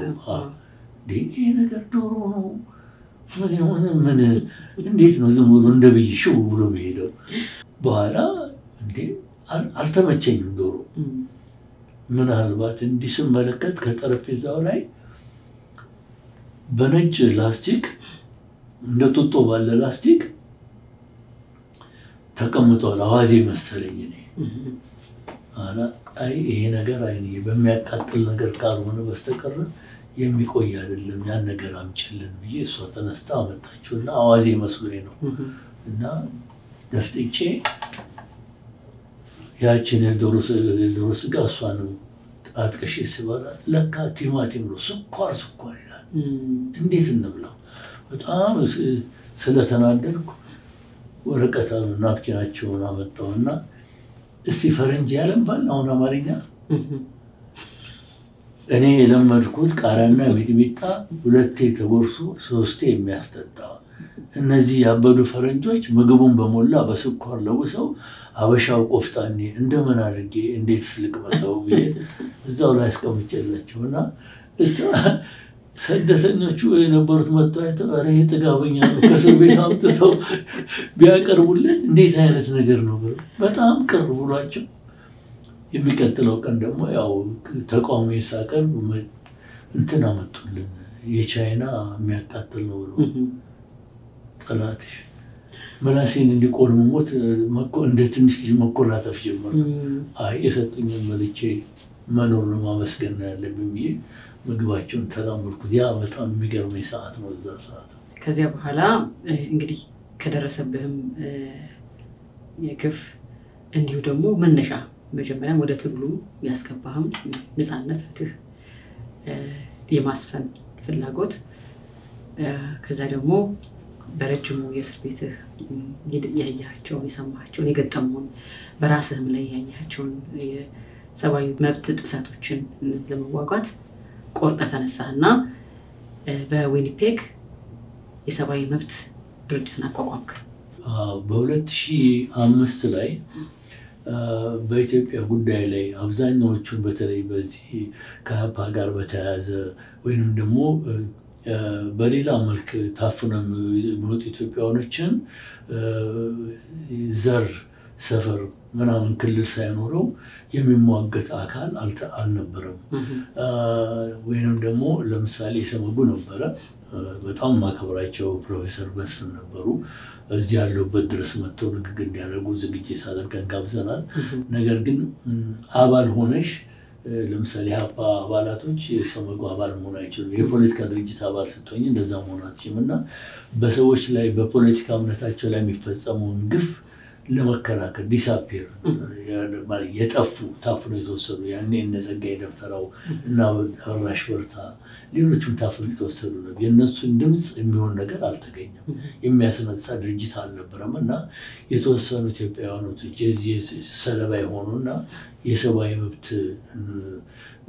ይሄ ነገር ዶሮ ነው ምን የሆነ ምን እንዴት ነው ዝም ብሎ እንደብይ ሽው ብሎ የሚሄደው። በኋላ እንዴ አልተመቸኝም ዶሮ። ምናልባት እንዲህ ስመለከት ከጠረጴዛው ላይ በነጭ ላስቲክ እንደ ጡጦ ባለ ላስቲክ ተቀምጧል። አዋዜ መሰለኝ እኔ አላ አይ ይሄ ነገር አይኔ በሚያቃጥል ነገር ካልሆነ በስተቀር የሚቆይ አይደለም ያን ነገር አምጪልን ብዬ እሷ ተነስታ አመጣችውና አዋዜ መስሎኝ ነው እና ደፍጥጬ ያችን የዶሮ ስጋ እሷንም አጥቅሼ ስበላ ለካ ቲማቲም ነው ስኳር ይላል። እንዴት እንብላው? በጣም ስለተናደድኩ ወረቀት ናፕኪናቸውን አመጣውና እስቲ ፈረንጅ ያለምባል አሁን አማርኛ እኔ የለመድኩት ቃሪያና ሚጥሚጣ 2 ተጎርሶ 3 የሚያስጠጣ እነዚህ ያበዱ ፈረንጆች ምግቡን በሞላ በስኳር ለውሰው አበሻው ቆፍጣኔ እንደምን አድርጌ እንዴት ስልቅመሰው ብዬ እዛው ላይ አስቀምጬላቸውና ስደተኞቹ የነበሩት መጥተው ኧረ ይሄ ጥጋበኛ ነው ከእስር ቤት አምጥተው ቢያቀርቡልን እንዴት አይነት ነገር ነው ብለው በጣም ቅር ብሏቸው የሚቀጥለው ቀን ደግሞ ያው ተቃውሞ ሳቀርብ እንትን አመጡልን የቻይና የሚያቃጥል ነው ብሎ ጠላትሽ ምላሴን እንዲቆርሙት እንደ ትንሽ ልጅ መቆላጠፍ ጀመሩ። አይ የሰጡኝን መልቼ መኖር ነው ማመስገን ያለብኝ ብዬ ምግባቸውን ተላመድኩት። ያ በጣም የሚገርመኝ ሰዓት ነው እዛ ሰዓት። ከዚያ በኋላ እንግዲህ ከደረሰብህም የግፍ እንዲሁ ደግሞ መነሻ መጀመሪያም ወደ ትግሉ ያስገባህም ነፃነት፣ ፍትህ የማስፈን ፍላጎት ከዛ ደግሞ በረጅሙ የእስር ቤትህ ያያቸውን የሰማቸውን የገጠሙን በራስህም ላይ ያያቸውን የሰብአዊ መብት ጥሰቶችን ለመዋጋት ቆርጠህ ተነሳህና በዊኒፔግ የሰብአዊ መብት ድርጅትን አቋቋምክ። በ2005 ላይ በኢትዮጵያ ጉዳይ ላይ አብዛኛዎቹን በተለይ በዚህ ከሀፓ ጋር በተያያዘ ወይንም ደግሞ በሌላ መልክ ታፍነው የሚወጡ ኢትዮጵያውያኖችን ዘር ሰፈር ምናምን ክልል ሳይኖረው የሚሟገት አካል አልነበረም። ወይንም ደግሞ ለምሳሌ ሰመጉ ነበረ፣ በጣም ማከብራቸው ፕሮፌሰር መስፍን ነበሩ። እዚህ ያለውበት ድረስ መጥተው ንግግር እንዲያደርጉ ዝግጅት አድርገን ጋብዘናል። ነገር ግን አባል ሆነሽ ለምሳሌ ሀፓ አባላቶች የሰመጉ አባል መሆን አይችሉም። የፖለቲካ ድርጅት አባል ስትሆኝ እንደዛ መሆን አትችልም እና በሰዎች ላይ በፖለቲካ እምነታቸው ላይ የሚፈጸመውን ግፍ ለመከራከር ዲሳፒር የጠፉ ታፍነው የተወሰዱ ያኔ እነ ጸጋዬ ደብተራው እና አራሽ በርታ ሌሎችም ታፍነው የተወሰዱ ነው። የእነሱን ድምፅ የሚሆን ነገር አልተገኘም። የሚያስነሳ ድርጅት አልነበረም እና የተወሰኑ ኢትዮጵያውያኖች የዚህ ሰለባ የሆኑና የሰብአዊ መብት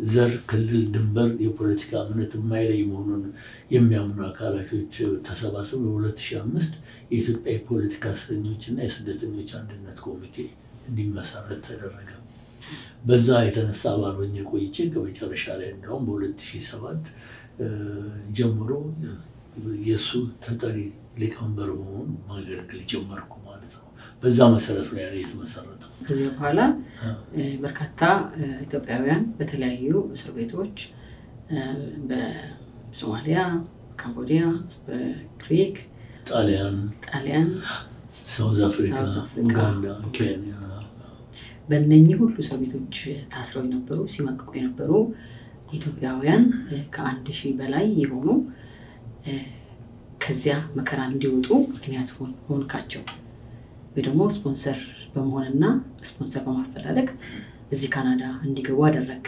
ዘር፣ ክልል፣ ድንበር፣ የፖለቲካ እምነት የማይለይ መሆኑን የሚያምኑ አካላቶች ተሰባስበው በ2005 የኢትዮጵያ የፖለቲካ እስረኞችና የስደተኞች አንድነት ኮሚቴ እንዲመሰረት ተደረገ። በዛ የተነሳ አባል ሆኜ ቆይቼ ከመጨረሻ ላይ እንደውም በ2007 ጀምሮ የእሱ ተጠሪ ሊቀመንበር መሆን ማገልገል ጀመርኩ ማለት ነው። በዛ መሰረት ነው ያኔ የተመሰረተው። ከዚህ በኋላ በርካታ ኢትዮጵያውያን በተለያዩ እስር ቤቶች በሶማሊያ፣ ካምቦዲያ፣ በግሪክ፣ ጣሊያን፣ ሳውዝ አፍሪካ፣ ኡጋንዳ፣ ኬንያ በእነኚህ ሁሉ እስር ቤቶች ታስረው የነበሩ ሲማቀቁ የነበሩ ኢትዮጵያውያን ከ1000 በላይ የሆኑ ከዚያ መከራ እንዲወጡ ምክንያት ሆንካቸው ወይ ደግሞ ስፖንሰር በመሆንና ስፖንሰር በማፈላለግ እዚህ ካናዳ እንዲገቡ አደረግ።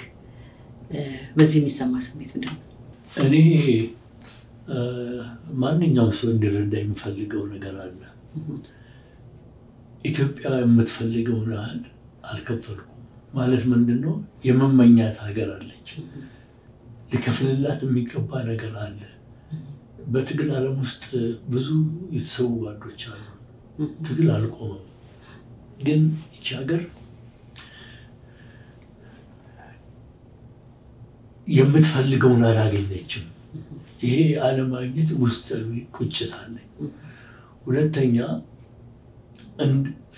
በዚህ የሚሰማ ስሜት ምንድን ነው? እኔ ማንኛውም ሰው እንዲረዳ የሚፈልገው ነገር አለ። ኢትዮጵያ የምትፈልገውን ያህል አልከፈልኩም ማለት ምንድን ነው? የመመኛት ሀገር አለች። ሊከፍልላት የሚገባ ነገር አለ። በትግል ዓለም ውስጥ ብዙ የተሰዉ ጓዶች አሉ። ትግል አልቆመም። ግን ይቺ ሀገር የምትፈልገውን አላገኘችም። ይሄ አለማግኘት ውስጣዊ ቁጭት አለኝ። ሁለተኛ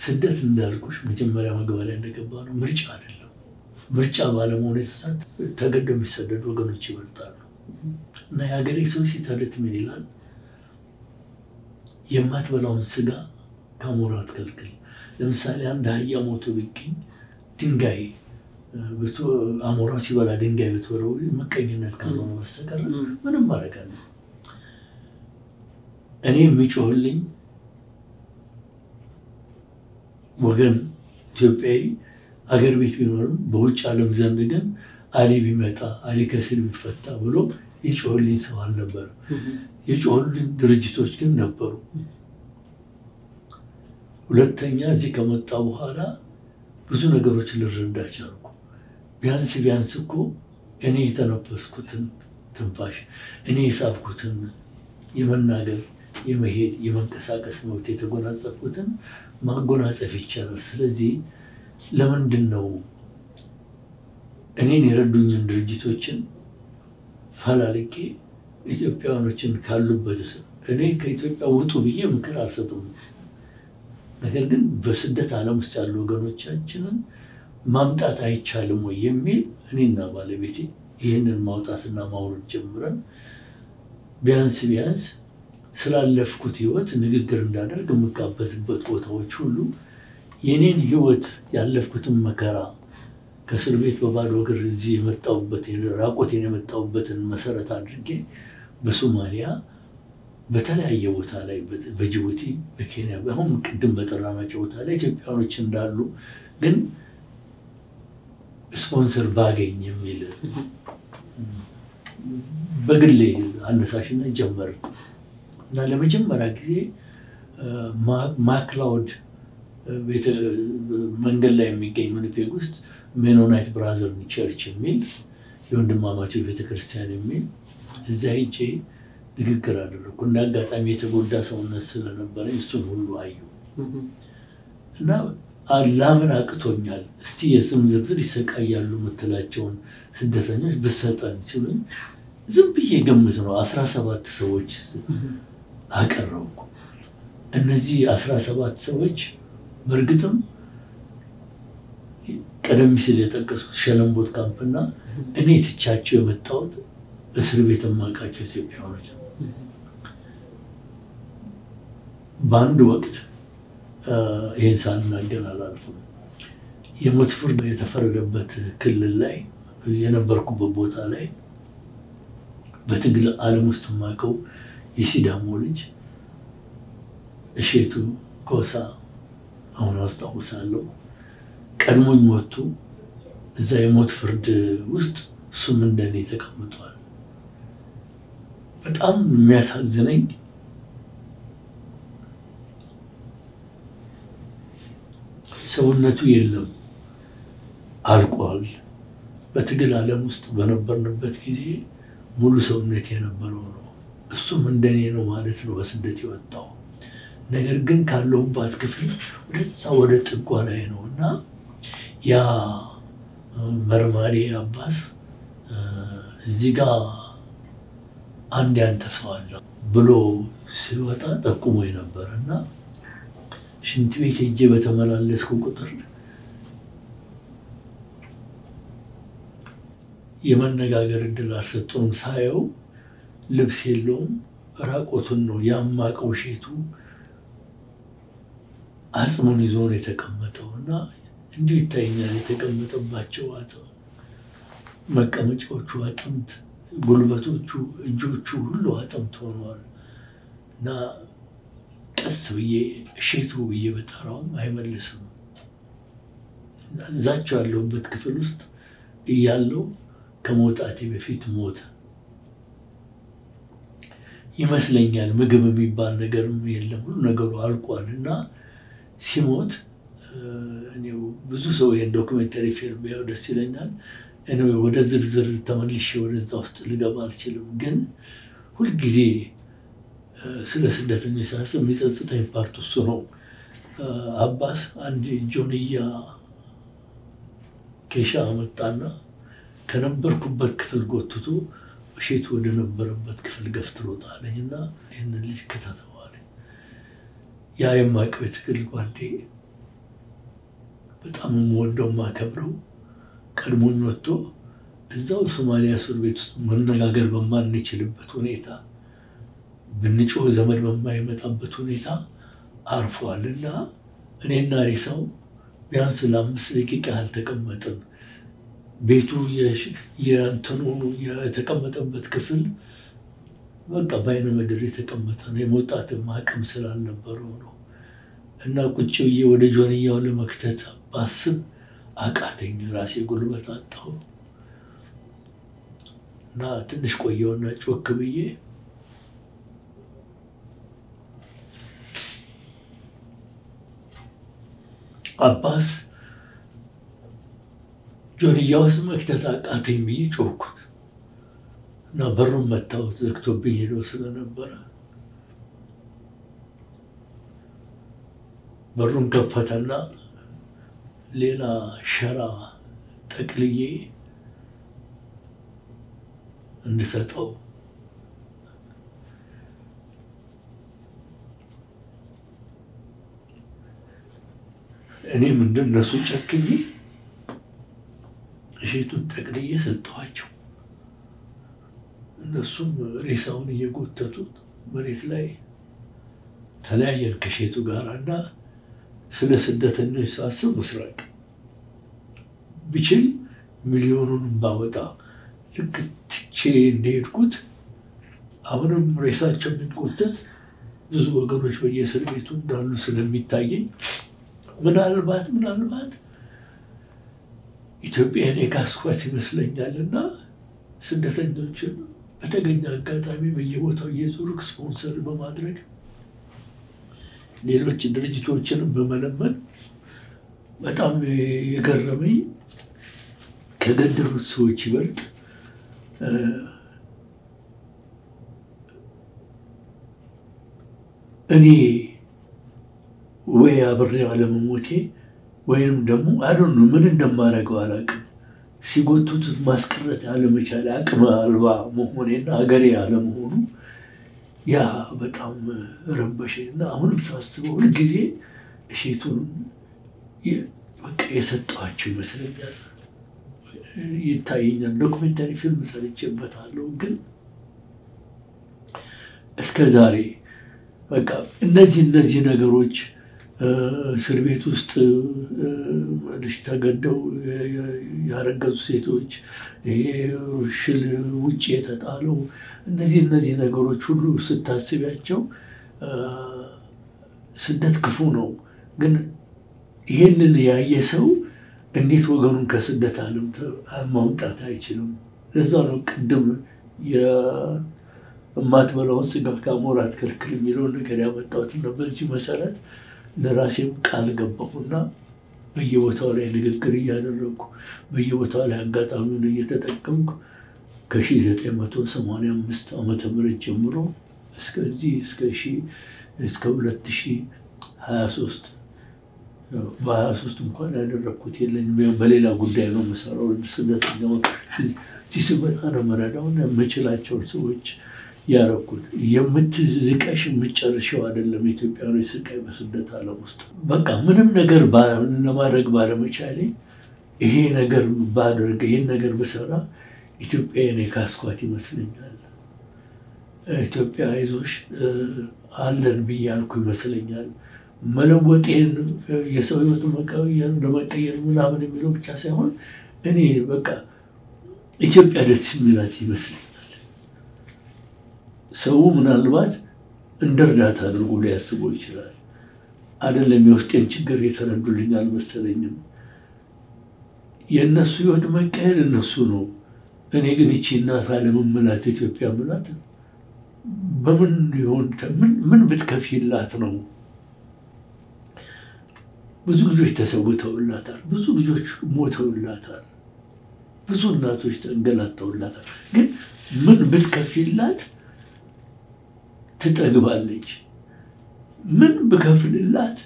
ስደት እንዳልኩሽ መጀመሪያ መግቢያ ላይ እንደገባ ነው፣ ምርጫ አይደለም። ምርጫ ባለመሆኑ የተሳት ተገደው የሚሰደዱ ወገኖች ይበልጣሉ። እና የሀገሬ ሰው ሲተርት ምን ይላል? የማትበላውን ስጋ ከአሞራ አትከልክል። ለምሳሌ አንድ አህያ ሞቶ ቢገኝ ድንጋይ አሞራው ሲበላ ድንጋይ ብትወረው ምቀኝነት ካልሆነ በስተቀር ምንም ማድረግ አለ። እኔ የሚጮህልኝ ወገን ኢትዮጵያዊ አገር ቤት ቢኖርም በውጭ ዓለም ዘንድ ግን አሊ ቢመጣ አሊ ከስር ቢፈታ ብሎ የጮህልኝ ሰው አልነበረም። የጮህልኝ ድርጅቶች ግን ነበሩ። ሁለተኛ እዚህ ከመጣ በኋላ ብዙ ነገሮችን ልረዳ ቻልኩ። ቢያንስ እኮ እኔ የተነፈስኩትን ትንፋሽ እኔ የሳብኩትን የመናገር የመሄድ የመንቀሳቀስ መብት የተጎናጸፍኩትን ማጎናጸፍ ይቻላል። ስለዚህ ለምንድን ነው እኔን የረዱኝን ድርጅቶችን ፈላልጌ ኢትዮጵያውያኖችን ካሉበት እኔ ከኢትዮጵያ ውጡ ብዬ ምክር አልሰጥም። ነገር ግን በስደት ዓለም ውስጥ ያሉ ወገኖቻችንን ማምጣት አይቻልም ወይ የሚል እኔና ባለቤቴ ይህንን ማውጣትና ማውረድ ጀምረን ቢያንስ ስላለፍኩት ህይወት ንግግር እንዳደርግ የምጋበዝበት ቦታዎች ሁሉ የኔን ህይወት ያለፍኩትን መከራ ከእስር ቤት በባዶ እግር እዚህ የመጣሁበት ራቆቴን የመጣሁበትን መሰረት አድርጌ በሶማሊያ በተለያየ ቦታ ላይ በጅቡቲ በኬንያ አሁን ቅድም በጠራናቸው ቦታ ላይ ኢትዮጵያኖች እንዳሉ ግን ስፖንሰር ባገኝ የሚል በግሌ አነሳሽነት ጀመር እና ለመጀመሪያ ጊዜ ማክላውድ መንገድ ላይ የሚገኝ ዊኒፔግ ውስጥ ሜኖናይት ብራዘር ቸርች የሚል የወንድማማቾች ቤተክርስቲያን የሚል እዛ ሄጄ ንግግር አደረኩ። እንደ አጋጣሚ የተጎዳ ሰውነት ስለነበረኝ እሱን ሁሉ አየሁ እና ለምን አቅቶኛል እስቲ የስም ዝርዝር ይሰቃያሉ የምትላቸውን ስደተኞች ብሰጠን ሲሉኝ ዝም ብዬ ገምት ነው 17 ሰዎች አቀረብኩ። እነዚህ 17 ሰዎች በእርግጥም ቀደም ሲል የጠቀስኩት ሸለምቦት ካምፕና እኔ ትቻቸው የመጣሁት እስር ቤት የማውቃቸው ኢትዮጵያውያኖች በአንድ ወቅት ይህን ሳልናገር አላልፍም። የሞት ፍርድ የተፈረደበት ክልል ላይ የነበርኩበት ቦታ ላይ በትግል ዓለም ውስጥ የማውቀው የሲዳሞ ልጅ እሼቱ ጎሳ አሁን አስታውሳለሁ ቀድሞኝ ወጥቶ እዛ የሞት ፍርድ ውስጥ እሱም እንደኔ ተቀምጧል። በጣም የሚያሳዝነኝ ሰውነቱ የለም አልቋል። በትግል ዓለም ውስጥ በነበርንበት ጊዜ ሙሉ ሰውነት የነበረው ነው። እሱም እንደኔ ነው ማለት ነው በስደት የወጣው። ነገር ግን ካለውባት ክፍል ወደዛ ወደ ጥጓ ላይ ነው እና ያ መርማሪ አባስ እዚህ ጋር አንድ ያንተ ሰው አለ ብሎ ሲወጣ ጠቁሞኝ ነበር እና ሽንት ቤት ሄጄ በተመላለስኩ ቁጥር የመነጋገር እድል አልሰጡንም። ሳየው ልብስ የለውም ራቆቱን ነው ያማቀው ሼቱ አጽሙን ይዞ ነው የተቀመጠው እና እንዲሁ ይታየኛል የተቀመጠባቸው መቀመጫዎቹ አጥንት ጉልበቶቹ እጆቹ ሁሉ አጥንት ሆነዋል እና ቀስ ብዬ ሼቱ ብዬ በጠራውም አይመልስም። እዛቸው ያለሁበት ክፍል ውስጥ እያለው ከመውጣቴ በፊት ሞተ ይመስለኛል። ምግብ የሚባል ነገርም የለም ሁሉ ነገሩ አልቋል እና ሲሞት እኔው ብዙ ሰው ይሄን ዶክመንተሪ ፊልም ያው ደስ ይለኛል። እኔ ወደ ዝርዝር ተመልሼ ወደዛ ውስጥ ልገባ አልችልም። ግን ሁሉ ጊዜ ስለ ስደተኞች ሳስብ የሚጸጽተኝ ፓርት እሱ ነው። አባስ አንድ ጆንያ ኬሻ አመጣና ከነበርኩበት ክፍል ጎትቶ ሼቱ ወደ ነበረበት ክፍል ገፍትሮ ጣለኝና ይሄንን ልጅ ከተተው አለኝ። ያ የማውቀው የትግል ጓዴ በጣም የምወደው ማከብረው ቀድሞኝ ወጥቶ እዛው ሶማሊያ እስር ቤት ውስጥ መነጋገር በማንችልበት ሁኔታ ብንጮህ ዘመድ በማይመጣበት ሁኔታ አርፏልና እኔና ሬሳው ቢያንስ ለ5 ደቂቃ ያህል ተቀመጥን። ቤቱ የእንትኑ የተቀመጠበት ክፍል በቃ በአይነ ምድር የተቀመጠ ነው። የመውጣትም አቅም ስላልነበረው ነው እና ቁጭ ብዬ ወደ ጆንያው ለመክተት ባስብ አቃተኝ። ራሴ ጉልበት አጣሁ እና ትንሽ ቆየውና ጮክ ብዬ አባስ ጆንያው ውስጥ መክተት አቃተኝ ብዬ ጮኩት። እና በሩን መታሁት ዘግቶብኝ ሄዶ ስለነበረ በሩን ከፈተና ሌላ ሸራ ጠቅልዬ እንድሰጠው እኔም እንደነሱ ጨክኜ እሸቱን ጠቅልዬ ሰጠኋቸው። እነሱም ሬሳውን እየጎተቱት መሬት ላይ ተለያየን ከእሸቱ ጋር እና ስለ ስደተኞች ሳስብ ምስራቅ ብችል ሚሊዮኑን ባወጣ ልክ ትቼ እንደሄድኩት አሁንም ሬሳቸው የሚጎተት ብዙ ወገኖች በየእስር ቤቱ እንዳሉ ስለሚታየኝ ምናልባት ኢትዮጵያን የካስኳት ይመስለኛልና ስደተኞችን በተገኘ አጋጣሚ በየቦታው እየዞርኩ ስፖንሰር በማድረግ ሌሎች ድርጅቶችንም በመለመን በጣም የገረመኝ ከገደሉት ሰዎች ይበልጥ እኔ ወይ አብሬ አለመሞቴ ወይም ደግሞ አይዶን ነው ምን እንደማደርገው አላውቅም። ሲጎቱት ማስቀረት አለመቻል አቅም አልባ መሆኔና ሀገሬ አለመሆኑ ያ በጣም ረበሸኝና አሁንም ሳስበው ሁልጊዜ እሸቱን በቃ የሰጠኋቸው ይመስለኛል። ይታየኛል። ዶክመንታሪ ፊልም ሰርቼበታለሁ። ግን እስከ ዛሬ በቃ እነዚህ ነገሮች እስር ቤት ውስጥ ልጅ ተገደው ያረገዙ ሴቶች ሽል ውጭ የተጣለው እነዚህ ነገሮች ሁሉ ስታስቢያቸው ስደት ክፉ ነው። ግን ይሄንን ያየ ሰው እንዴት ወገኑን ከስደት ዓለም ማውጣት አይችልም? ለዛ ነው ቅድም የማትበላውን ስጋ ከአሞራ አትከልክል የሚለውን ነገር ያመጣሁት ነው። በዚህ መሰረት ለራሴም ቃል ገባሁና በየቦታው ላይ ንግግር እያደረግኩ በየቦታው ላይ አጋጣሚውን እየተጠቀምኩ ከ1985 ዓመተ ምህረት ጀምሮ እስከዚህ እስከ 2023 በ23 እንኳን ያደረኩት የለኝም። በሌላ ጉዳይ ነው የምሰራው። ስደተኛው እዚህ ስመጣ ነው የምረዳውና የምችላቸውን ሰዎች ያረኩት። የምትዝቀሽ የምትጨርሺው አይደለም ኢትዮጵያዊ ስቃይ በስደት ዓለም ውስጥ። በቃ ምንም ነገር ለማድረግ ባለመቻሌ ይሄ ነገር ባደርግ ይሄን ነገር ብሰራ ኢትዮጵያን የካስኳት ይመስለኛል። ኢትዮጵያ አይዞሽ አለን ብያልኩ ይመስለኛል። መለወጤን የሰው ህይወት ለመቀየር ምናምን የሚለው ብቻ ሳይሆን እኔ በቃ ኢትዮጵያ ደስ የሚላት ይመስለኛል። ሰው ምናልባት እንደ እርዳታ አድርጎ ሊያስበው ይችላል። አይደለም የውስጤን ችግር የተረዱልኝ አልመሰለኝም። የእነሱ ህይወት መቀየር እነሱ ነው። እኔ ግን ይቺ እናት አለመምላት ኢትዮጵያ ምላት በምን ይሆን ምን ብትከፊላት ነው? ብዙ ልጆች ተሰውተውላታል። ብዙ ልጆች ሞተውላታል። ብዙ እናቶች ተንገላተውላታል። ግን ምን ብትከፊላት ትጠግባለች? ምን ብከፍልላት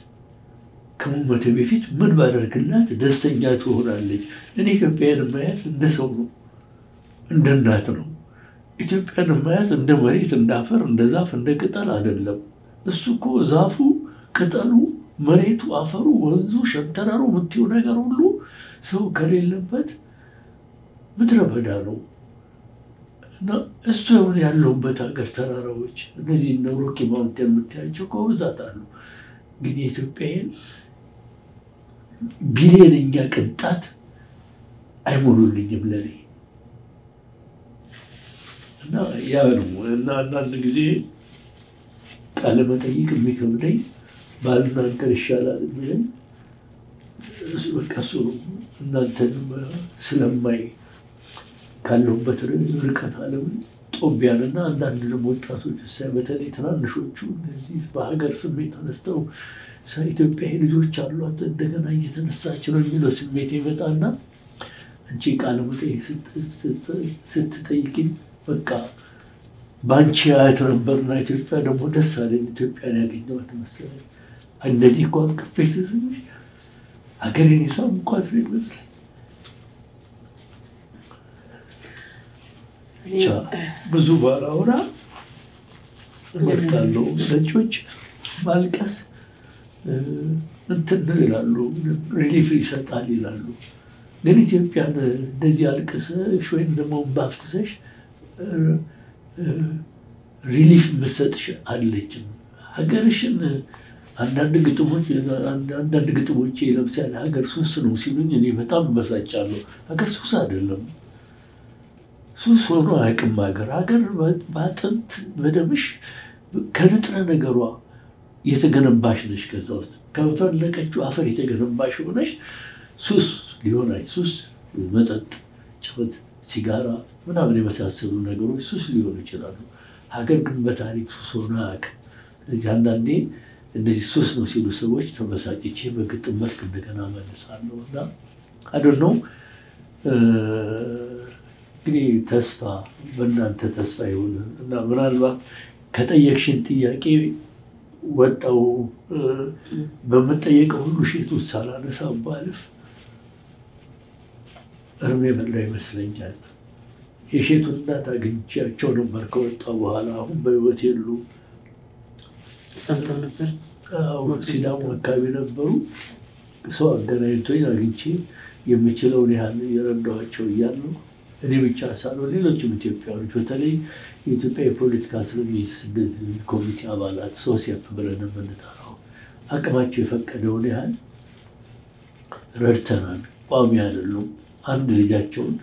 ከመሞቴ በፊት ምን ባደርግላት ደስተኛ ትሆናለች? እኔ ኢትዮጵያን ማየት እንደ ሰው ነው፣ እንደ እናት ነው። ኢትዮጵያን ማየት እንደ መሬት፣ እንደ አፈር፣ እንደ ዛፍ፣ እንደ ቅጠል አይደለም። እሱ እኮ ዛፉ፣ ቅጠሉ፣ መሬቱ፣ አፈሩ፣ ወንዙ፣ ሸንተረሩ የምትይው ነገር ሁሉ ሰው ከሌለበት ምድረ በዳ ነው። እና እሱ ያለውበት ሀገር ተራራዎች እነዚህ እነ ሮኪ ማውንቴን የምታያቸው እኮ ብዛት አሉ። ግን የኢትዮጵያን ቢሊየንኛ ቅንጣት አይሞሉልኝም ለኔ። እና ያ ነው። እና አንዳንድ ጊዜ ቃለ መጠይቅ የሚከብደኝ ባልናገር ይሻላል የሚለኝ በቃ እሱ ነው። እናንተንም ስለማይ ካለሁበት ርቀት ዓለም ጦቢያንና አንዳንድ ደግሞ ወጣቶች ሳይ በተለይ ትናንሾቹ እነዚህ በሀገር ስሜት ተነስተው ኢትዮጵያ ልጆች አሏት እንደገና እየተነሳች ነው የሚለው ስሜት ይመጣና አንቺ ቃለ መጠይቅ ስትጠይቂኝ በቃ ባንቺ አያት ነበርና ኢትዮጵያ ደግሞ ደስ አለኝ ኢትዮጵያን ያገኘኋት መሰለኝ እንደዚህ እንኳን ከፌስ ስምሽ ሀገሬን የሳምኳት ነው ይመስለኝ ብቻ ብዙ ባላወራ እመርጣለሁ ነጮች ማልቀስ እንትን ይላሉ ሪሊፍ ይሰጣል ይላሉ ግን ኢትዮጵያን እንደዚህ አልቀሰሽ ወይም ደግሞ ባፍስሰሽ ሪሊፍ መስጠትሽ አለችም ሀገርሽን አንዳንድ ግጥሞች ለምሳሌ ሀገር ሱስ ነው ሲሉኝ እኔ በጣም በሳጫለሁ ሀገር ሱስ አይደለም ሱስ ሆኖ አያውቅም ሀገር በአጥንት በደምሽ ከንጥረ ነገሯ የተገነባሽ ነሽ ከዛ ውስጥ ከፈለቀችው አፈር የተገነባሽ ሆነሽ ሱስ ሊሆናች ሱስ መጠጥ ጭፈት ሲጋራ ምናምን የመሳሰሉ ነገሮች ሱስ ሊሆኑ ይችላሉ ሀገር ግን በታሪክ ሱስ ሆኖ አያውቅም ስለዚህ አንዳንዴ እንደዚህ ሱስ ነው ሲሉ ሰዎች ተበሳጭቼ በግጥም መልክ እንደገና መልሳለሁ እና አይደለም እንግዲህ ተስፋ በእናንተ ተስፋ ይሁን እና ምናልባት ከጠየቅሽን ጥያቄ ወጣው በመጠየቀው ሁሉ ሼቱ ሳላነሳ ባልፍ እርሜ በላ ይመስለኛል የሼቱን እናት አግኝቻቸው ነበር ከወጣው በኋላ አሁን በህይወት የሉ ሰምተው ነበር ሲዳሙ አካባቢ ነበሩ ሰው አገናኝቶኝ አግኝቼ የምችለውን ያህል የረዳኋቸው እያሉ እኔ ብቻ ሳልሆን ሌሎችም ኢትዮጵያውያን በተለይ የኢትዮጵያ የፖለቲካ እስረኞች ስደት ኮሚቴ አባላት ሶሲያፕ ብለን የምንጠራው አቅማቸው የፈቀደውን ያህል ረድተናል ቋሚ አይደሉም አንድ ልጃቸውን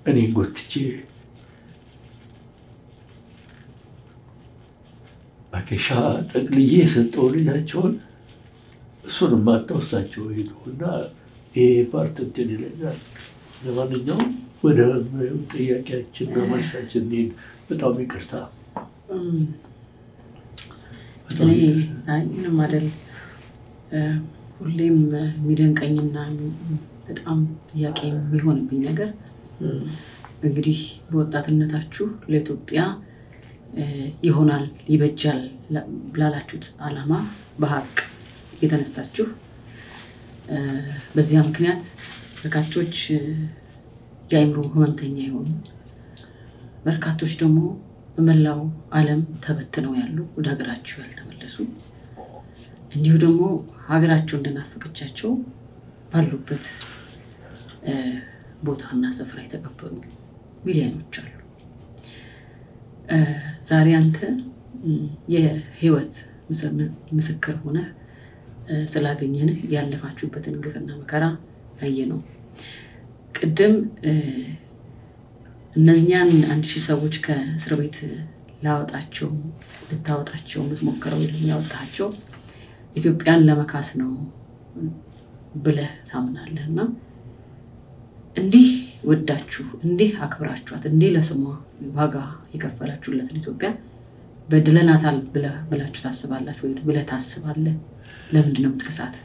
እኔ ጎትቼ ባከሻ ጠቅልዬ የሰጠው ልጃቸውን እሱንም ማጣውሳቸው ሄዱና ይሄ ፓርት እንትን ይለኛል ለማንኛውም ወደ ጥያቄያችን በመልሳችን እንሂድ በጣም ይቅርታ ምንም አይደል ሁሌም የሚደንቀኝና በጣም ጥያቄ የሚሆንብኝ ነገር እንግዲህ በወጣትነታችሁ ለኢትዮጵያ ይሆናል ይበጃል ብላላችሁት ዓላማ በሀቅ የተነሳችሁ በዚያ ምክንያት በርካቶች የአእምሮ ህመምተኛ የሆኑ በርካቶች ደግሞ በመላው ዓለም ተበትነው ያሉ ወደ ሀገራቸው ያልተመለሱ እንዲሁ ደግሞ ሀገራቸው እንደናፈቀቻቸው ባሉበት ቦታና ስፍራ የተቀበሩ ሚሊዮኖች አሉ ዛሬ አንተ የህይወት ምስክር ሆነ ስላገኘን ያለፋችሁበትን ግፍና መከራ አየነው ቅድም እነኛን 1000 ሰዎች ከእስር ቤት ልታወጣቸው የምትሞክረው ያወጣቸው ኢትዮጵያን ለመካስ ነው ብለህ ታምናለህና እንዲህ ወዳችሁ እንዲህ አክብራችኋት እንዲህ ለስሟ ዋጋ የከፈላችሁለትን ኢትዮጵያ በድለናታል ብላችሁ ታስባላችሁ ወይ ብለህ ታስባለህ ለምንድን ነው የምትከሳት